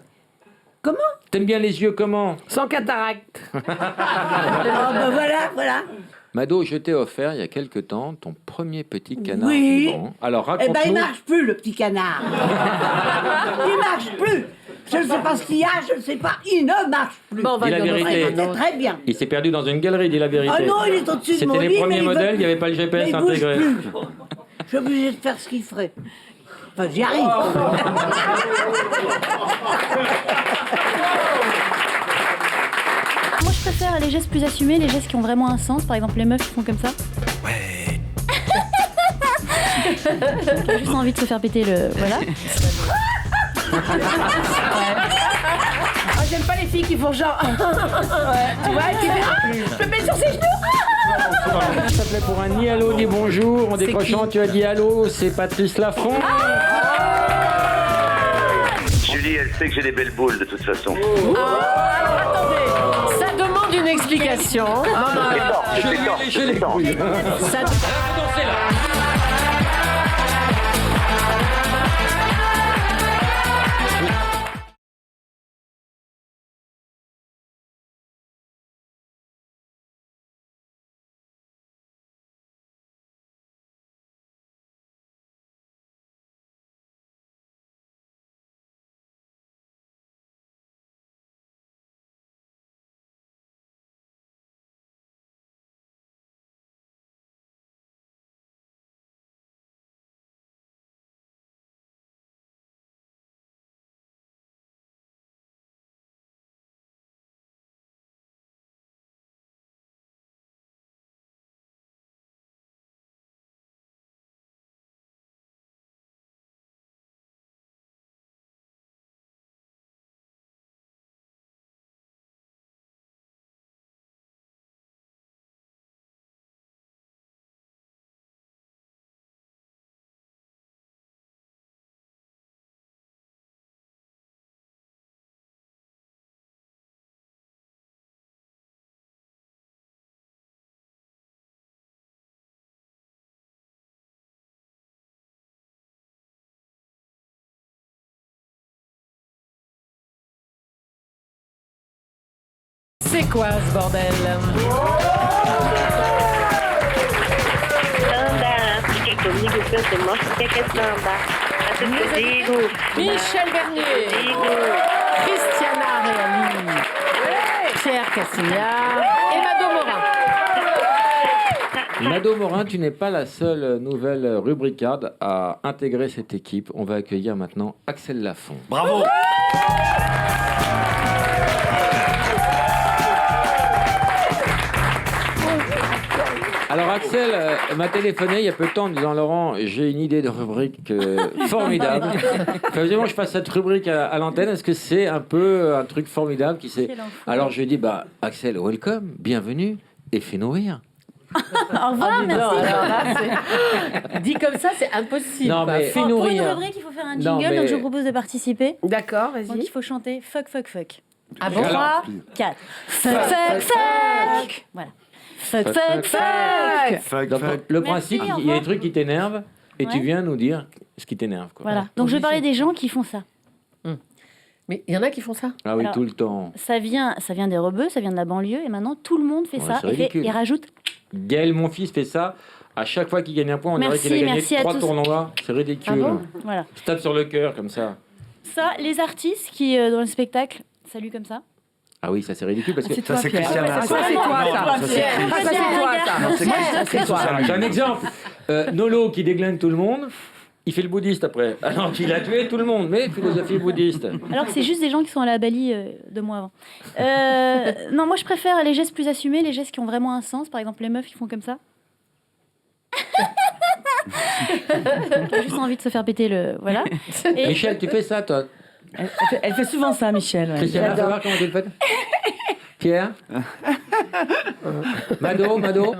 Comment? T'aimes bien les yeux comment? Sans cataracte. Ah ben voilà. Mado, je t'ai offert il y a quelque temps ton premier petit canard Oui. vivant. Alors Eh raconte-nous. ben il marche plus le petit canard. Il marche plus. Je ne sais pas ce qu'il y a, je ne sais pas. Il ne marche plus. Bon, on va Dis la vérité. C'est très bien. Il s'est perdu dans une galerie, dis la vérité. Ah non, il est au-dessus de mon C'était lit. les premiers mais modèles, il n'y avait pas le mais GPS il bouge intégré. plus. Je suis obligée de faire ce qu'il ferait. Enfin, j'y arrive. Moi, je préfère les gestes plus assumés, les gestes qui ont vraiment un sens. Par exemple, les meufs qui font comme ça. Ouais. Qui ont juste envie de se faire péter le... Voilà. Ah, j'aime pas les filles qui font genre. Tu vois, qui fait. Je peux mettre sur ses genoux. Ça s'appelait pour un ni allô ni bonjour. En décrochant, tu as dit allô, c'est Patrice Laffont. Julie, elle sait que j'ai des belles boules de toute façon. Alors attendez, ça demande une explication. Je les couilles. Ça... C'est quoi ce bordel? que c'est moche caca samba. Michel Bernier, Christiana Reali, Pierre Cassignard et Mado Morin. Mado Morin, tu n'es pas la seule nouvelle rubricarde à intégrer cette équipe. On va accueillir maintenant Axel Lafont. Bravo. Alors Axel m'a téléphoné il y a peu de temps en disant Laurent, j'ai une idée de rubrique formidable. Il faut vraiment que je fasse cette rubrique à l'antenne. Est-ce que c'est un peu un truc formidable qui s'est... Alors je lui ai dit Axel, welcome, bienvenue et fais-nous rire. Au revoir, merci. Alors là, dit comme ça, c'est impossible. Non, mais... Fais-nous Pour une rire. rubrique, il faut faire un jingle, donc je vous propose de participer. D'accord, Donc vas-y. il faut chanter fuck, fuck, fuck. Ah bon? 3, 4. Fuck, fuck, fuck. Voilà. Fuck, fuck, fuck. Donc, le principe, Merci, au il y a des revoir. trucs qui t'énervent et tu Ouais. viens nous dire ce qui t'énerve. Quoi. Voilà. Donc je vais parler des gens qui font ça. Mais il y en a qui font ça. Ah oui, Alors, tout le temps. Ça vient des rebeux, ça vient de la banlieue, et maintenant tout le monde fait Ouais, ça c'est et ridicule. rajoute. Gaël, mon fils, fait ça. À chaque fois qu'il gagne un point, on Merci, dirait qu'il a gagné merci à 3 tous. tournois. C'est ridicule. Ah bon voilà. Je tape sur le cœur comme ça. Ça, les artistes qui, dans le spectacle, saluent comme ça. Ah oui, ça c'est ridicule parce que C'est toi, Ça, c'est Pierre. Christiana. Ah, ça, c'est toi, ça. ça, c'est Pierre. Ah, ça, c'est toi, ça. Non, c'est Pierre, ça, c'est toi. j'ai un exemple. Nolo qui déglingue tout le monde, il fait le bouddhiste après. Alors qu'il a tué tout le monde, mais philosophie bouddhiste. Alors que c'est juste des gens qui sont allés à Bali 2 mois avant. Non, moi je préfère les gestes plus assumés, les gestes qui ont vraiment un sens. Par exemple, les meufs qui font comme ça. Qui ont juste envie de se faire péter le. Voilà. Et Michel, tu fais ça toi? Elle fait souvent ça, Michel. ouais. Christiana, fais voir comment tu le fais. Pierre? Mado? Mado.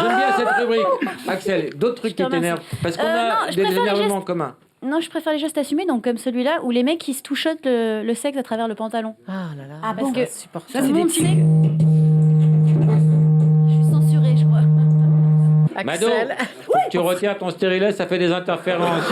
J'aime bien cette rubrique. Axel, d'autres trucs qui te remercie. t'énervent? Parce qu'on non, a je des préfère les énervements gestes. communs. non, je préfère les gestes assumés, donc comme celui-là, où les mecs qui se touchotent le sexe à travers le pantalon. Ah là là. Ah, parce bon, que ça, supporte. Ça, c'est des tics. Je suis censurée, je crois. Mado, Axel. faut que tu retires ton stérilet, ça fait des interférences.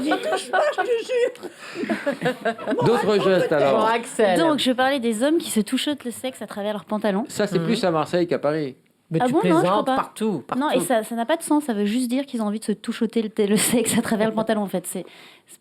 J'y touche pas, je te jure. D'autres gestes Bon, alors. Axel. Donc, je parlais des hommes qui se touchotent le sexe à travers leur pantalon. Ça, c'est plus à Marseille qu'à Paris. Mais Ah tu bon, non, je crois plaisantes pas. partout. Non, et ça n'a pas de sens. Ça veut juste dire qu'ils ont envie de se touchoter le sexe à travers le pantalon, en fait. C'est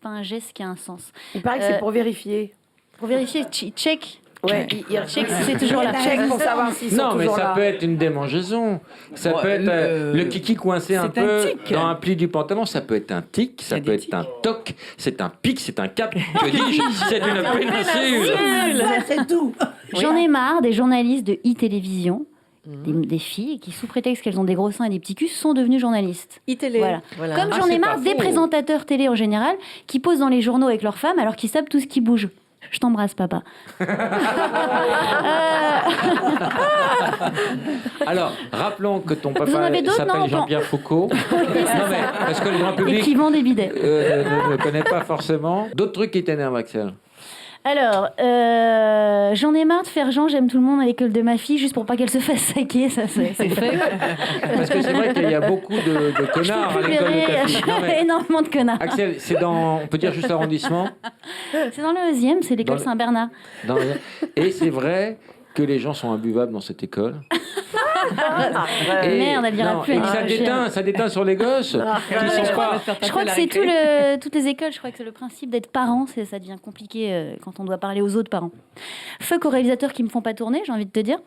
pas un geste qui a un sens. Il paraît que c'est pour vérifier. Pour vérifier, check. Ouais, Check si c'est toujours là. Check pour savoir s'ils sont Non, mais toujours ça là. peut être une démangeaison. Ça peut être le kiki coincé un c'est un peu tic. dans un pli du pantalon. Ça peut être un tic, ça Il y a peut des être tics. un toc, c'est un pic, c'est un cap. Que dis-je? C'est une péninsule. Ça, c'est tout. J'en ai marre des journalistes de e-télévision, des filles qui, sous prétexte qu'elles ont des gros seins et des petits culs, sont devenues journalistes. e-télé. Voilà. Comme j'en c'est ai marre pas des faux. présentateurs télé en général qui posent dans les journaux avec leurs femmes alors qu'ils savent tout ce qui bouge. Je t'embrasse, papa. Alors, rappelons que ton Vous en papa avez d'autres, non, s'appelle Jean-Pierre Foucault. Non, mais parce que le grand Et public qui vend des bidets. ne connaît pas forcément. D'autres trucs qui t'énervent, Axel? Alors, j'en ai marre de faire genre j'aime tout le monde à l'école de ma fille juste pour pas qu'elle se fasse saquer, ça c'est fait. Parce que c'est vrai qu'il y a beaucoup de connards à Plus l'école de verrer, ta fille. Non, mais énormément de connards. Axel, c'est dans, on peut dire juste l'arrondissement. C'est dans le 11e, c'est l'école Dans le- Saint-Bernard. Et c'est vrai que les gens sont imbuvables dans cette école. Merde, elle dira non, plus. et elle que dira ça déteint sur les gosses. qui sont pas... Je crois que c'est toutes les écoles, je crois que c'est le principe d'être parent, ça devient compliqué quand on doit parler aux autres parents. Fuck aux réalisateurs qui me font pas tourner, j'ai envie de te dire.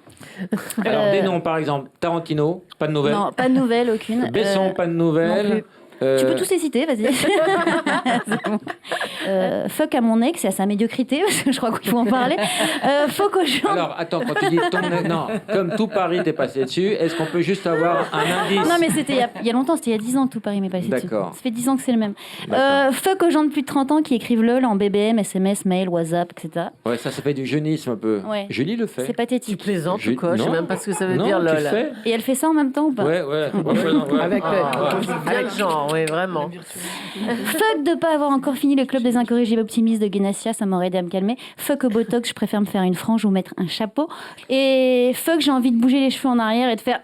Alors, des noms, par exemple, Tarantino, pas de nouvelles. Non, pas de nouvelles, aucune. Besson, pas de non nouvelles. plus. Tu peux tous les citer, vas-y. C'est bon. Fuck à mon ex et à sa médiocrité, parce que je crois qu'il faut en parler. Fuck aux gens. Alors, attends, quand tu dis ton... Non, comme tout Paris t'es passé dessus, est-ce qu'on peut juste avoir un indice? Non, mais c'était il y a longtemps, c'était il y a 10 ans que tout Paris m'est passé dessus. D'accord. Ça fait 10 ans que c'est le même. D'accord. Fuck aux gens de plus de 30 ans qui écrivent LOL en BBM, SMS, mail, WhatsApp, etc. Ouais, ça fait du jeunisme un peu. Ouais. Julie le fait. C'est pathétique. Tu plaisantes ou quoi? Je sais Non. même pas ce que ça veut Non, dire, tu lol. le fais. Et elle fait ça en même temps ou pas? Ouais. Avec le genre, oui, vraiment. Fuck de pas avoir encore fini le club des incorrigibles optimistes de Guénassia, ça m'aurait aidé à me calmer. Fuck au botox, je préfère me faire une frange ou mettre un chapeau. Et fuck, j'ai envie de bouger les cheveux en arrière et de faire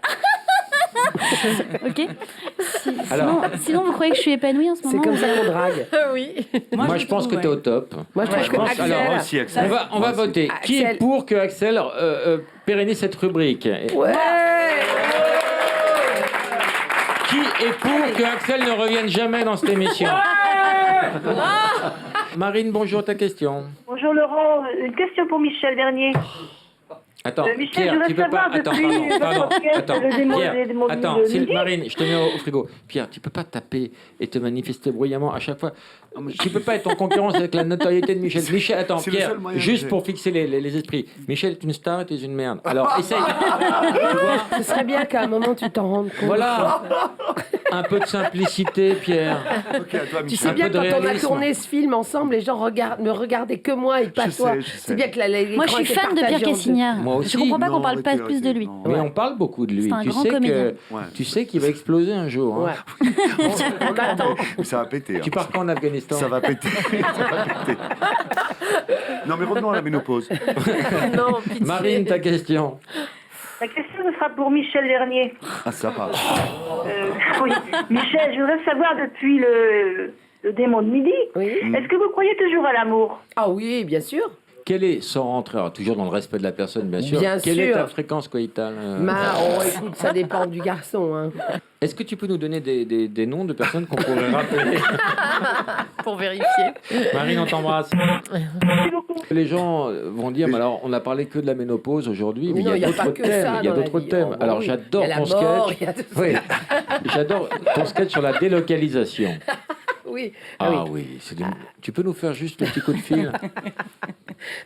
Ok. Alors- Sinon, vous croyez que je suis épanouie en ce moment? C'est comme ça qu'on drague. Oui. Moi, je pense que tu es au top. Moi, je trouve que Axel- alors, Moi aussi, Axel. on va voter. Qui est Axel. pour que Axel pérennise cette rubrique? Ouais. Qui est pour que Axel ne revienne jamais dans cette émission? Marine, bonjour, ta question. Bonjour Laurent, une question pour Michel Bernier. Attends, Michel, Pierre, je voudrais tu peux pas. savoir Attends, depuis pardon, votre pièce, attends, le démon Pierre, des démons attends, de c'est midi. Marine, je te mets au frigo. Pierre, tu peux pas taper et te manifester bruyamment à chaque fois. Tu peux pas être en concurrence avec la notoriété de Michel. Michel, attends, C'est le Pierre, seul moyen juste que pour fixer les esprits. Michel est une star et tu es une merde. Alors, essaye. Tu vois, Ce serait bien qu'à un moment tu t'en rendes compte. voilà. Un peu de simplicité, Pierre. Ok, à toi, Tu Michel. sais bien, peu de quand on a réalisme. tourné ce film ensemble, les gens ne regardaient que moi et pas Je toi. sais, je sais. C'est bien que Moi, je suis fan de Pierre Cassignard. Moi aussi. Je comprends pas qu'on Non, parle pas arrêtez, plus de lui. non. Mais on parle beaucoup de lui. C'est un Tu grand sais comédien. que Ouais. tu sais qu'il va exploser un jour. hein. Ouais. On attend. Ça va péter. hein. Tu pars quand en Afghanistan? Ça va péter. Ça va péter. Non, mais revenons à la ménopause. Non, pitié. Marine, ta question. La question ce sera pour Michel Bernier. Ah, ça va. Oui, Michel, je voudrais savoir depuis le démon de midi, Oui. est-ce que vous croyez toujours à l'amour? Ah oui, bien sûr. Quelle est, sans rentrer, alors, toujours dans le respect de la personne, bien sûr, Bien quelle est sûr. ta fréquence coïtale Écoute, ça dépend du garçon. Hein. Est-ce que tu peux nous donner des noms de personnes qu'on pourrait rappeler? Pour vérifier. Marine, on t'embrasse. Les gens vont dire, mais alors, on n'a parlé que de la ménopause aujourd'hui, mais Non, il y a d'autres que thèmes. ça Il y a dans la d'autres vie. thèmes. Oh, bah Alors, oui. j'adore Il y a ton la mort, sketch. il y a tout ça. Oui, j'adore ton sketch sur la délocalisation. Oui. Ah oui, tu peux nous faire juste le petit coup de fil?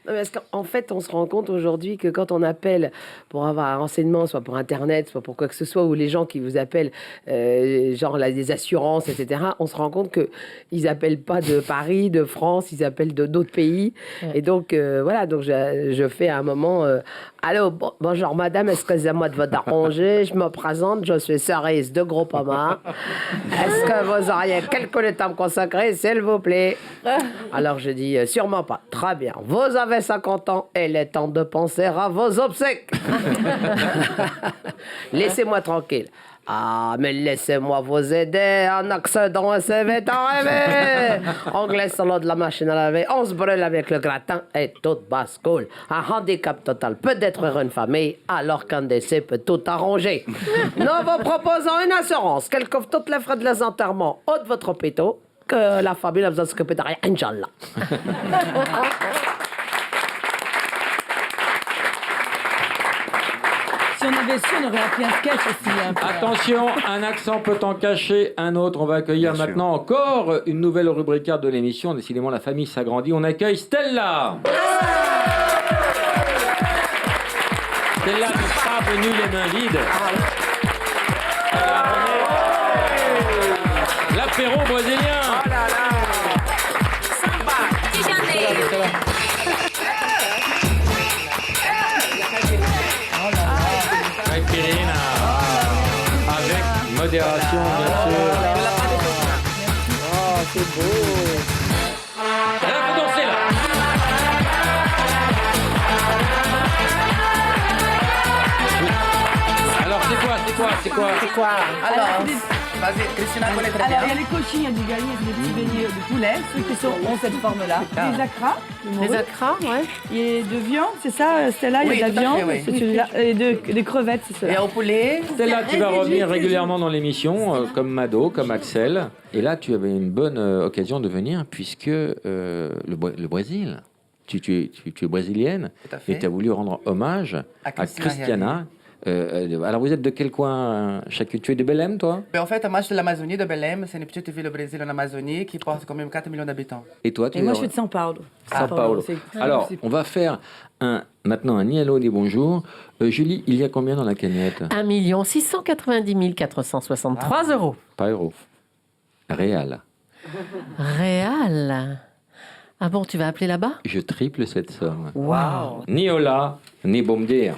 Non, parce qu'en fait, on se rend compte aujourd'hui que quand on appelle pour avoir un renseignement, soit pour Internet, soit pour quoi que ce soit, ou les gens qui vous appellent, genre là, des assurances, etc., on se rend compte qu'ils appellent pas de Paris, de France, ils appellent d'autres pays. Et donc, voilà, donc je fais à un moment... Allô, bonjour madame, excusez-moi de vous déranger, je me présente, je suis Cerise de Groupama. Est-ce que vous auriez quelques minutes à me consacrer, s'il vous plaît? Alors je dis, sûrement pas. Très bien, vous avez 50 ans et il est temps de penser à vos obsèques. Laissez-moi tranquille. Ah, mais laissez-moi vous aider. Un accident, c'est vite arrivé. Anglais salon de la machine à laver. On se brûle avec le gratin et tout bascule. Un handicap total peut détruire une famille, alors qu'un décès peut tout arranger. Nous vous proposons une assurance qu'elle couvre toutes les frais de les enterrements ou de votre hôpital, que la famille n'a besoin de s'occuper de rien. Inch'Allah. Si on avait su, on aurait appris un sketch aussi. Un peu. Attention, un accent peut en cacher un autre. On va accueillir Bien maintenant encore une nouvelle rubricaire de l'émission. Décidément, la famille s'agrandit. On accueille Stella. Stella n'est pas venue les mains vides. Alors, on est l'apéro brésilien. Caipirinha. Avec modération, bien sûr. Oh, c'est beau. Elle a fait danser, là. Alors, c'est quoi Alors, vas-y, Christina, connaît très bien. Alors, il y a les cochines, il y a du gagné, des petits beignets de poulet, ceux qui ont cette forme-là. Des acras. Les acras, ouais. Et de viande, c'est ça, Stella, il y a de la viande, c'est celui-là. Et des crevettes, c'est ça. Et au poulet. Stella, tu vas revenir régulièrement dans l'émission, comme Mado, comme Axel. Et là, tu avais une bonne occasion de venir, puisque le Brésil, tu es brésilienne, et tu as voulu rendre hommage à Christiana. Alors, vous êtes de quel coin chacun? Tu es de Belém, toi? En fait, moi, je suis de l'Amazonie, de Belém. C'est une petite ville au Brésil, en Amazonie, qui porte quand même 4 millions d'habitants. Et toi, tu Et es moi, je suis de São Paulo. São Paulo. Alors, on va faire maintenant un ni hello ni bonjour. Julie, il y a combien dans la cagnotte? 1 690 463 euros. Pas euros. Réal. Réal. Ah bon, tu vas appeler là-bas? Je triple cette somme. Waouh. Ni hola, ni bom dia.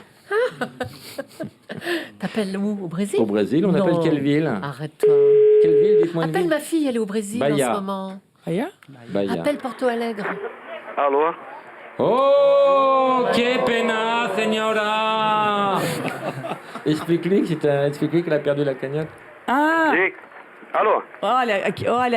T'appelles où? Au Brésil? Au Brésil, on Non. appelle quelle ville? Arrête-toi. Quelle ville? Dites-moi une Appelle ville. ma fille, elle est au Brésil Bahia. en ce moment. Bahia? Bahia. Appelle Porto Alegre. Alô? Oh, que pena, señora. Explique-lui qu'elle a perdu la cagnotte. Ah! Alô? Olha,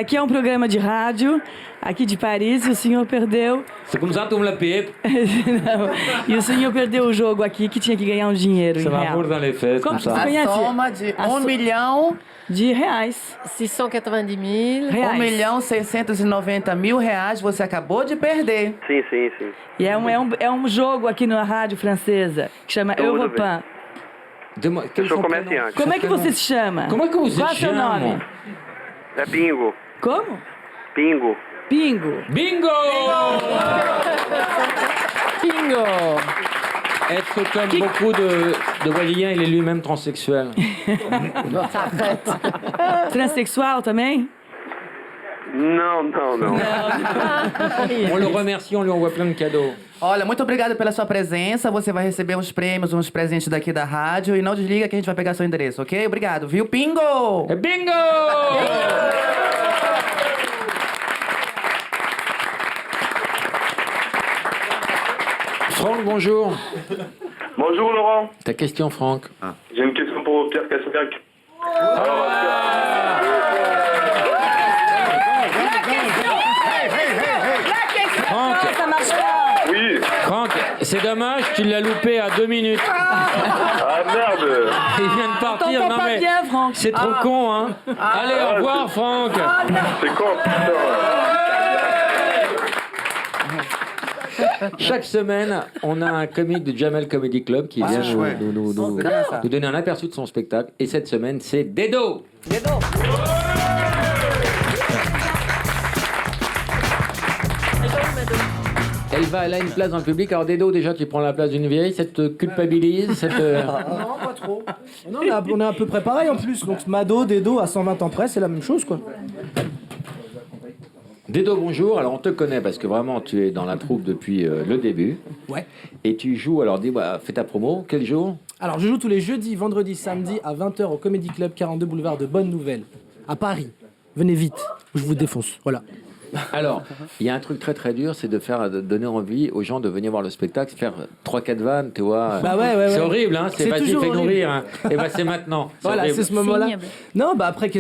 aqui é um programa de rádio, aqui de Paris, e o senhor perdeu. C'est comme ça, tu me la payes. Não, e o senhor perdeu o jogo aqui, que tinha que ganhar um dinheiro Ça em va real. pour dans les fesses, Como comme que ça. você conhece? Soma de 1 milhão de reais. 690 mil. 1.690.000 reais você acabou de perder. Sim. E é um jogo aqui na rádio francesa, que chama Tudo Europan. Eu sou comerciante. Como é que você se chama? Como é que você Qual é o seu chama? nome? É bingo. Como? Bingo. Bingo. Bingo! Bingo! Être comme beaucoup de Brésiliens, il est lui-même transsexuel. Transsexual também? Não. On le remercie, on lui envoie plein de cadeaux. Olha, muito obrigado pela sua presença. Você vai receber uns prêmios, uns presentes daqui da rádio. E não desliga que a gente vai pegar seu endereço, ok? Obrigado, viu? Bingo! É bingo! Franck, bonjour. Bonjour Laurent. Ta question, Franck. J'ai une question pour Pierre Cassac. Franck, ça marche pas. Oui. Franck, c'est dommage, tu l'as loupé à 2 minutes. Ah merde. Il vient de partir, t'entends non pas mais bien, Franck. c'est trop con, hein. Allez, au revoir, Franck. C'est con, putain. Chaque semaine, on a un comique de Jamel Comedy Club qui vient nous donner un aperçu de son spectacle. Et cette semaine, c'est Dedo. Elle a une place dans le public. Alors Dedo, déjà, tu prends la place d'une vieille. Ça te culpabilise Non, pas trop. Non, on est à peu près pareil en plus. Donc Mado, Dedo, à 120 ans près, c'est la même chose, quoi. Dedo, bonjour. Alors on te connaît parce que vraiment tu es dans la troupe depuis le début. Ouais. Et tu joues, alors dis, fais ta promo. Quel jour? Alors, je joue tous les jeudis, vendredis, samedis à 20h au Comedy Club 42 boulevard de Bonne Nouvelle, à Paris. Venez vite, je vous défonce. Voilà. Alors, il y a un truc très très dur, c'est de donner envie aux gens de venir voir le spectacle, faire 3-4 vannes, tu vois. Bah ouais. C'est horrible, hein. C'est vas-y, toujours fais-nous horrible. rire. Hein. Et bah c'est maintenant. Voilà, horrible. c'est ce moment-là. Non, bah après,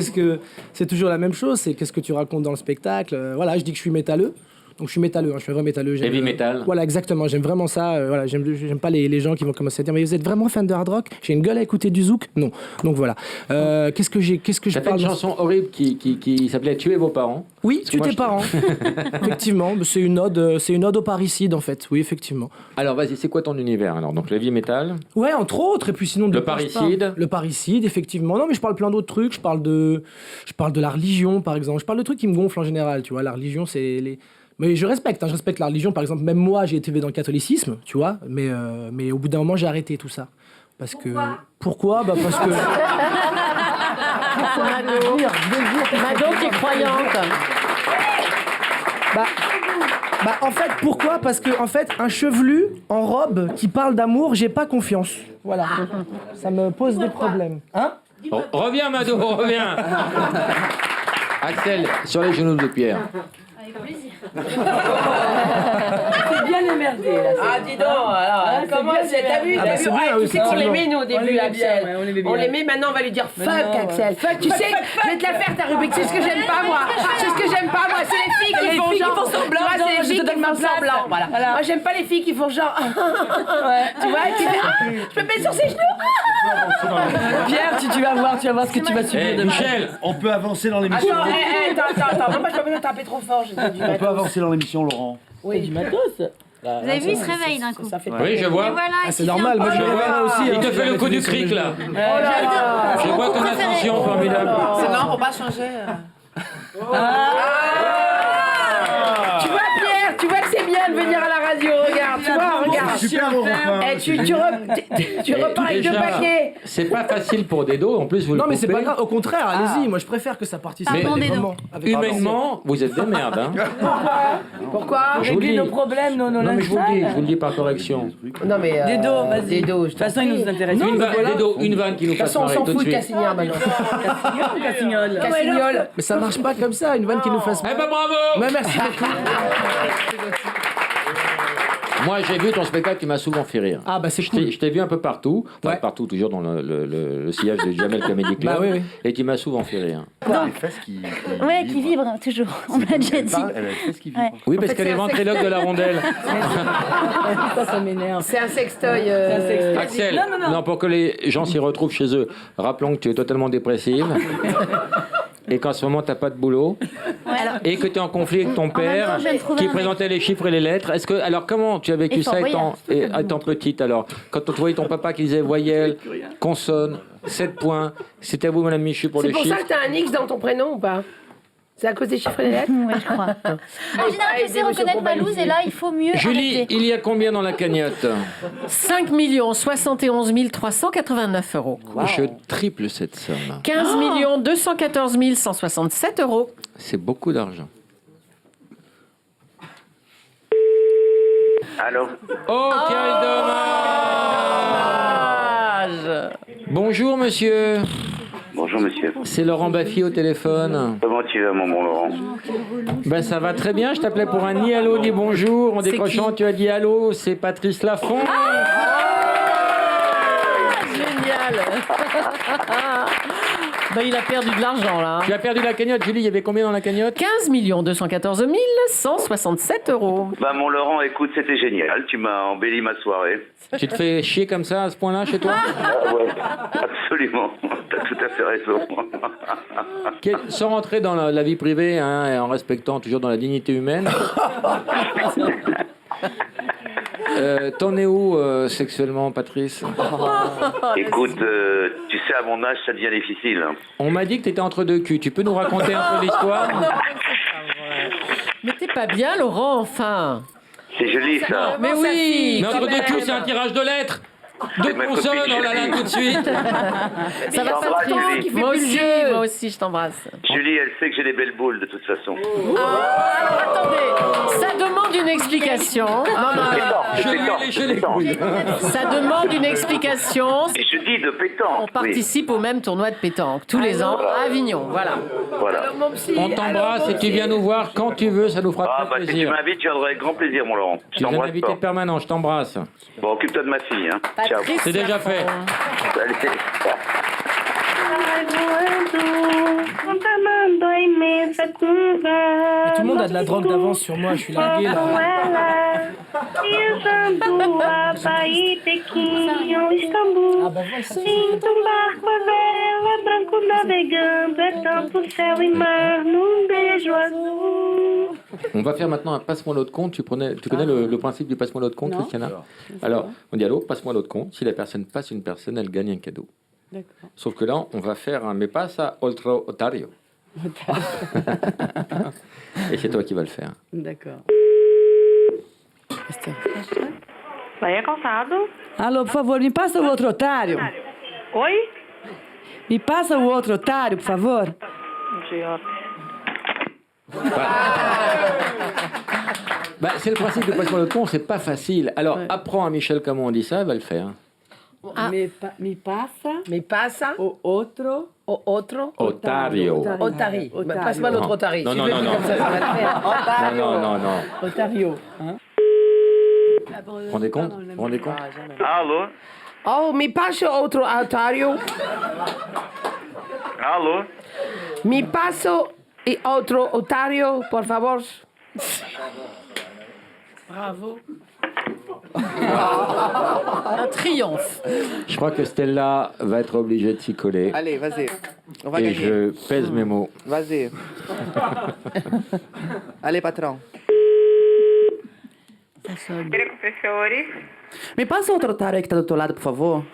c'est toujours la même chose, c'est qu'est-ce que tu racontes dans le spectacle. Voilà, je dis que je suis métalleux. Donc je suis métalleux, je suis un vrai métalleux. Heavy metal. Voilà, exactement, j'aime vraiment ça. Voilà, j'aime pas les gens qui vont commencer à dire mais vous êtes vraiment fan de hard rock? J'ai une gueule à écouter du zouk? Non. Donc voilà. Qu'est-ce que je T'as fait parle une chanson horrible qui s'appelait Tuer vos parents. Oui, Parce que tue moi, tes parents. Effectivement, c'est une ode au parricide en fait. Oui, effectivement. Alors vas-y, c'est quoi ton univers alors? Donc heavy metal. Ouais, entre autres, et puis sinon Le parricide. Le parricide, effectivement. Non, mais je parle plein d'autres trucs. Je parle de la religion, par exemple. Je parle de trucs qui me gonflent en général. Tu vois, la religion, c'est les. Mais je respecte la religion. Par exemple, même moi, j'ai été élevé dans le catholicisme, tu vois. Mais au bout d'un moment, j'ai arrêté tout ça. Parce que. Pourquoi? Bah parce que. Mado qui est croyante. Bah en fait, pourquoi? Parce que en fait, un chevelu en robe qui parle d'amour, j'ai pas confiance. Voilà. Ça me pose des problèmes. Hein? Reviens, Mado, reviens. Axel, sur les genoux de Pierre. Avec plaisir. C'est bien émerdé là. Ah, dis donc, alors, comment c'est? T'as vu? Ah, bah, c'est bien, Ouais, oui, tu sais qu'on effectivement. l'aimait, nous, au début, l'aimait Axel. bien, ouais, on l'aimait bien. On l'aimait, maintenant, on va lui dire fuck, non, Axel. Tu sais, je vais te la faire, ta rubrique. C'est ce que j'aime pas, moi. C'est ce que j'aime pas, moi. C'est les filles qui font genre. semblant. Moi, c'est les Je filles te qui donne ma font place. semblant. Voilà. Moi, j'aime pas les filles qui font genre. Tu vois, qui fait, je peux me mettre sur ses genoux. Pierre, tu vas voir ce que tu vas subir demain. Michel, On peut avancer dans l'émission. Attends. Non, moi, je peux pas me taper trop fort. J'ai dit du On peut matos. avancer dans l'émission, Laurent. Oui, Du matos. Vous avez vu, il se réveille d'un coup. Ça fait oui, je vois. Et voilà, Ah, c'est normal, moi je Je le vois. verrai aussi. Il hein, te je fait vais le coup mettre du sur mes cric, là. genoux. Je vois ton ascension formidable. Sinon, on va changer. Tu vois, Pierre, tu vois que c'est bien de venir à la radio. Regarde, tu vois, regarde. Super, Laurent. Eh, tu repars avec deux Déjà, paquets. c'est pas facile pour Dedo, en plus vous le Non, mais c'est coupez. pas grave, au contraire, allez-y, moi je préfère que ça participe. Pardon, des Dedo. moments avec Humainement, vous êtes des merdes. Hein. Pourquoi? Je vous le dis. Régler nos problèmes, nos Non, mais je vous lifestyle. le dis par correction. Non, mais. Dedo, vas-y. Dedo, De toute façon, il nous intéresse. Une vanne, Dedo, une vanne qui nous De toute fasse façon, on marrer s'en tout de fout de suite. Cassignol maintenant. Cassignol. Cassignol. Mais ça marche pas comme ça, une vanne qui nous fasse. Eh ben bravo. Mais merci beaucoup. Moi, j'ai vu ton spectacle qui m'a souvent fait rire. Ah, bah c'est cool. Je t'ai vu un peu partout. Enfin, Ouais. partout, toujours dans le sillage de Jamel Comedy Club. Bah oui, oui. Et tu m'as souvent fait rire. Donc, ouais, qui vibre, toujours. On l'a déjà dit. Ouais. Oui, parce fait, qu'elle c'est est un ventriloque de la rondelle. Ça m'énerve. C'est un sextoy. C'est un sextoy. Axel, non, pour que les gens s'y retrouvent chez eux, rappelons que tu es totalement dépressive. Et qu'en ce moment, tu n'as pas de boulot. Et que tu es en conflit avec ton même père, temps, je viens de trouver qui un présentait les chiffres et les lettres. Alors, comment tu as vécu Et ça Fort étant petite, alors? Quand tu voyais ton papa qui disait voyelle, consonne, 7 points, c'était à vous, Madame Michu, pour C'est les pour chiffres. ça que t'as un X dans ton prénom ou pas? C'est à cause des chiffres et des lettres? Ouais, je crois. En général, je sais reconnaître ma loose et là, il faut mieux Julie, arrêter. il y a combien dans la cagnotte? 5 71 389 euros. Je triple cette somme. 15 214 167 euros. C'est beaucoup d'argent. Allô? Oh, quel dommage! Bonjour, monsieur. Bonjour, monsieur. C'est Laurent Baffy au téléphone. Comment tu vas, mon bon Laurent? Ben, ça va très bien. Je t'appelais pour un ni allô ni bonjour. En C'est décrochant, qui? tu as dit allô. C'est Patrice Laffont. Génial. Ben, il a perdu de l'argent, là. Tu as perdu la cagnotte, Julie. Il y avait combien dans la cagnotte? 15 214 167 euros. Bah, mon Laurent, écoute, c'était génial. Tu m'as embelli ma soirée. Tu te fais chier comme ça à ce point-là chez toi? Ah ouais, absolument. T'as tout à fait raison. Sans rentrer dans la vie privée, hein, et en respectant toujours dans la dignité humaine. T'en es où sexuellement, Patrice? Écoute, tu sais, à mon âge, ça devient difficile. On m'a dit que t'étais entre deux culs. Tu peux nous raconter un peu l'histoire? Mais t'es pas bien, Laurent, enfin. C'est joli, ça. Mais oui. Mais entre deux culs, c'est un tirage de lettres. Deux ma consonnes, copine oh là là, Julie. tout de suite. Ça va t'embrasse, Patrick, Julie. moi aussi, je t'embrasse. Julie, elle sait que j'ai des belles boules, de toute façon. Alors, attendez, ça demande une explication. Je lui ai léché les couilles. Ça demande une explication. Et je dis de pétanque. On participe au même tournoi de pétanque tous les ans à Avignon, voilà. Voilà. On t'embrasse et tu viens nous voir quand tu veux, ça nous fera Ah, très bah, si tu plaisir. m'invites, je viendrai avec grand plaisir, mon Laurent. Je Tu es un t'embrasse invité pas. permanent, je t'embrasse. Bon, occupe-toi de ma fille, hein. Ciao. C'est déjà fait. Salut. Mais tout le monde a de la drogue d'avance sur moi, je suis largué là. On va faire maintenant un passe-moi l'autre compte. Tu connais le principe du passe-moi l'autre compte, Non. Christiana? Alors, on dit allô, passe-moi l'autre compte. Si la personne passe une personne, elle gagne un cadeau. D'accord. Sauf que là, on va faire un me pasa otro otario. Et c'est toi qui vas le faire. D'accord. Bahia Calçado. Alô, por favor, me passa o outro otário. Oi? Me passa o outro otário, por favor. Bah, c'est le principe du passe-moi l'autre compte, c'est pas facile. Alors, apprends à Michel comment on dit ça, elle va le faire. Me passa Mais passa o outro otro Otario. Otari. Bah, passe-moi l'autre Otari. Non, Si non, tu veux non, plus non. comme ça va le faire. Non, non, non. Otario. Hein? Vous rendez compte? Vous rendez compte? Alô? Oh, me passa outro Otario. Alô? Me passo e outro Otario, por favor. Bravo. Un triomphe. Je crois que Stella va être obligée de s'y coller. Allez, vas-y. On va Et gagner. je pèse mes mots. Vas-y. Allez, patron. Professores. Me passa outro otário aí que tá do outro lado, por favor.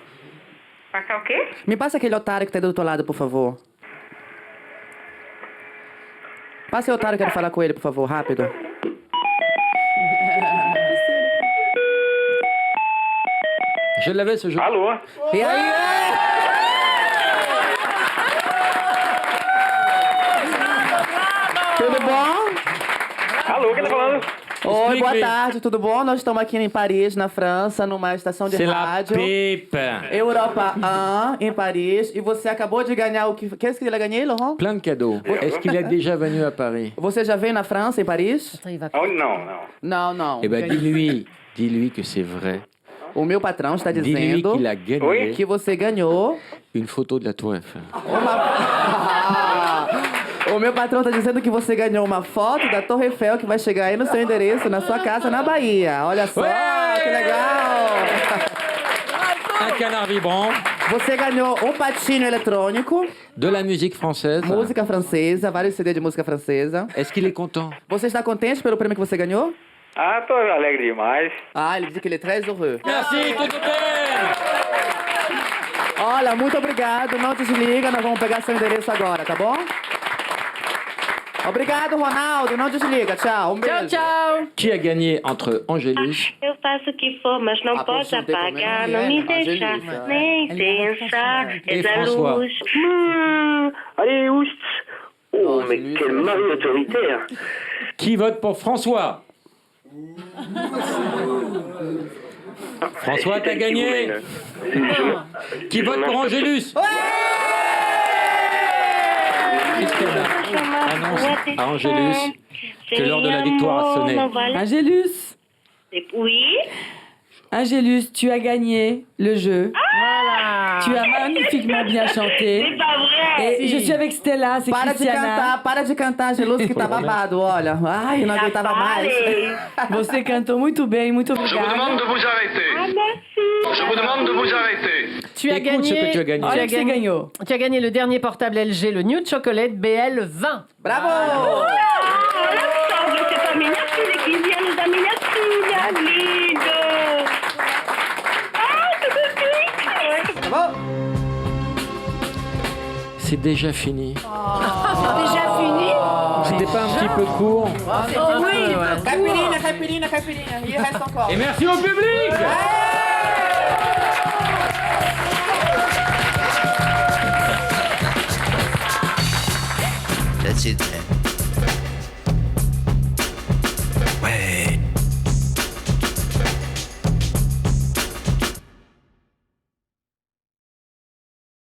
Passar o quê? Me passa aquele otário que tá do outro lado, por favor. Passa o otário, quero falar com ele, por favor, rápido. Je l'avais ce jour. Alô? E aí? Tudo bom? Alô, quem tá falando? Oi, boa Explique. tarde, tudo bom? Nós estamos aqui em Paris, na França, numa estação de C'est la rádio. pipe. Europa 1, em Paris. E você acabou de ganhar o que... Qu'est-ce qu'il a gagné, Laurent? Plein de cadeaux. Est-ce qu'il est déjà venu à Paris? Você já veio na França, em Paris? Oh, não, não. Não, não. Eh ben, dis-lui Dis-lui que c'est vrai. O meu patrão está Dis-lui dizendo qu'il a gagné que você ganhou une photo de la Tour Eiffel. O meu patrão está dizendo que você ganhou uma foto da Torre Eiffel que vai chegar aí no seu endereço, na sua casa, na Bahia. Olha só, que legal! Un canard vibrant. Você ganhou um patinho eletrônico. De la musique française. Música francesa, vários CD de música francesa. Est-ce qu'il est content? Você está contente pelo prêmio que você ganhou? Ah, tô alegre demais. Ah, ele diz que ele é très heureux. Merci, tudo bem! Olha, muito obrigado. Não desliga, nós vamos pegar seu endereço agora, tá bom? Obrigado, Ronaldo. Não desliga. Tchau. Um beijo. Tchau. Qui a gagné entre Angélus Eu faço o que for, mas não posso apagar, não me deixar nem pensar. Et És a François. luz. Allez, oust. Oh, mais quel mari autoritaire. Qui vote pour François? François, t'as gagné. Qui vote pour Angélus? Christiana annonce à Angélus que l'heure de la victoire a sonné. Angélus. Oui. Angélus, tu as gagné le jeu. Voilà. Tu as magnifiquement bien chanté. C'est pas vrai. Et je suis avec Stella, c'est Cristiana. Para de cantar, Angelus, que tá babado, olha. Ai, não aguentava mais. Você cantou muito bem, muito Je vous demande obrigada. de vous arrêter. Ah, merci. Je vous demande de vous arrêter. Tu as Écoute ce gagné. que tu as gagné. Olha que você ganhou. Tu as gagné le dernier portable LG, le New Chocolate BL20. Bravo! Olha só, você tá minha filha, 15 anos da minha filha, lindo. Ah, tudo bem. Tá bom? C'est déjà fini. Déjà fini? C'était pas un petit peu court? Oui. Caipirinha, caipirinha, caipirinha. E o resto encore. Et merci au public! That's it.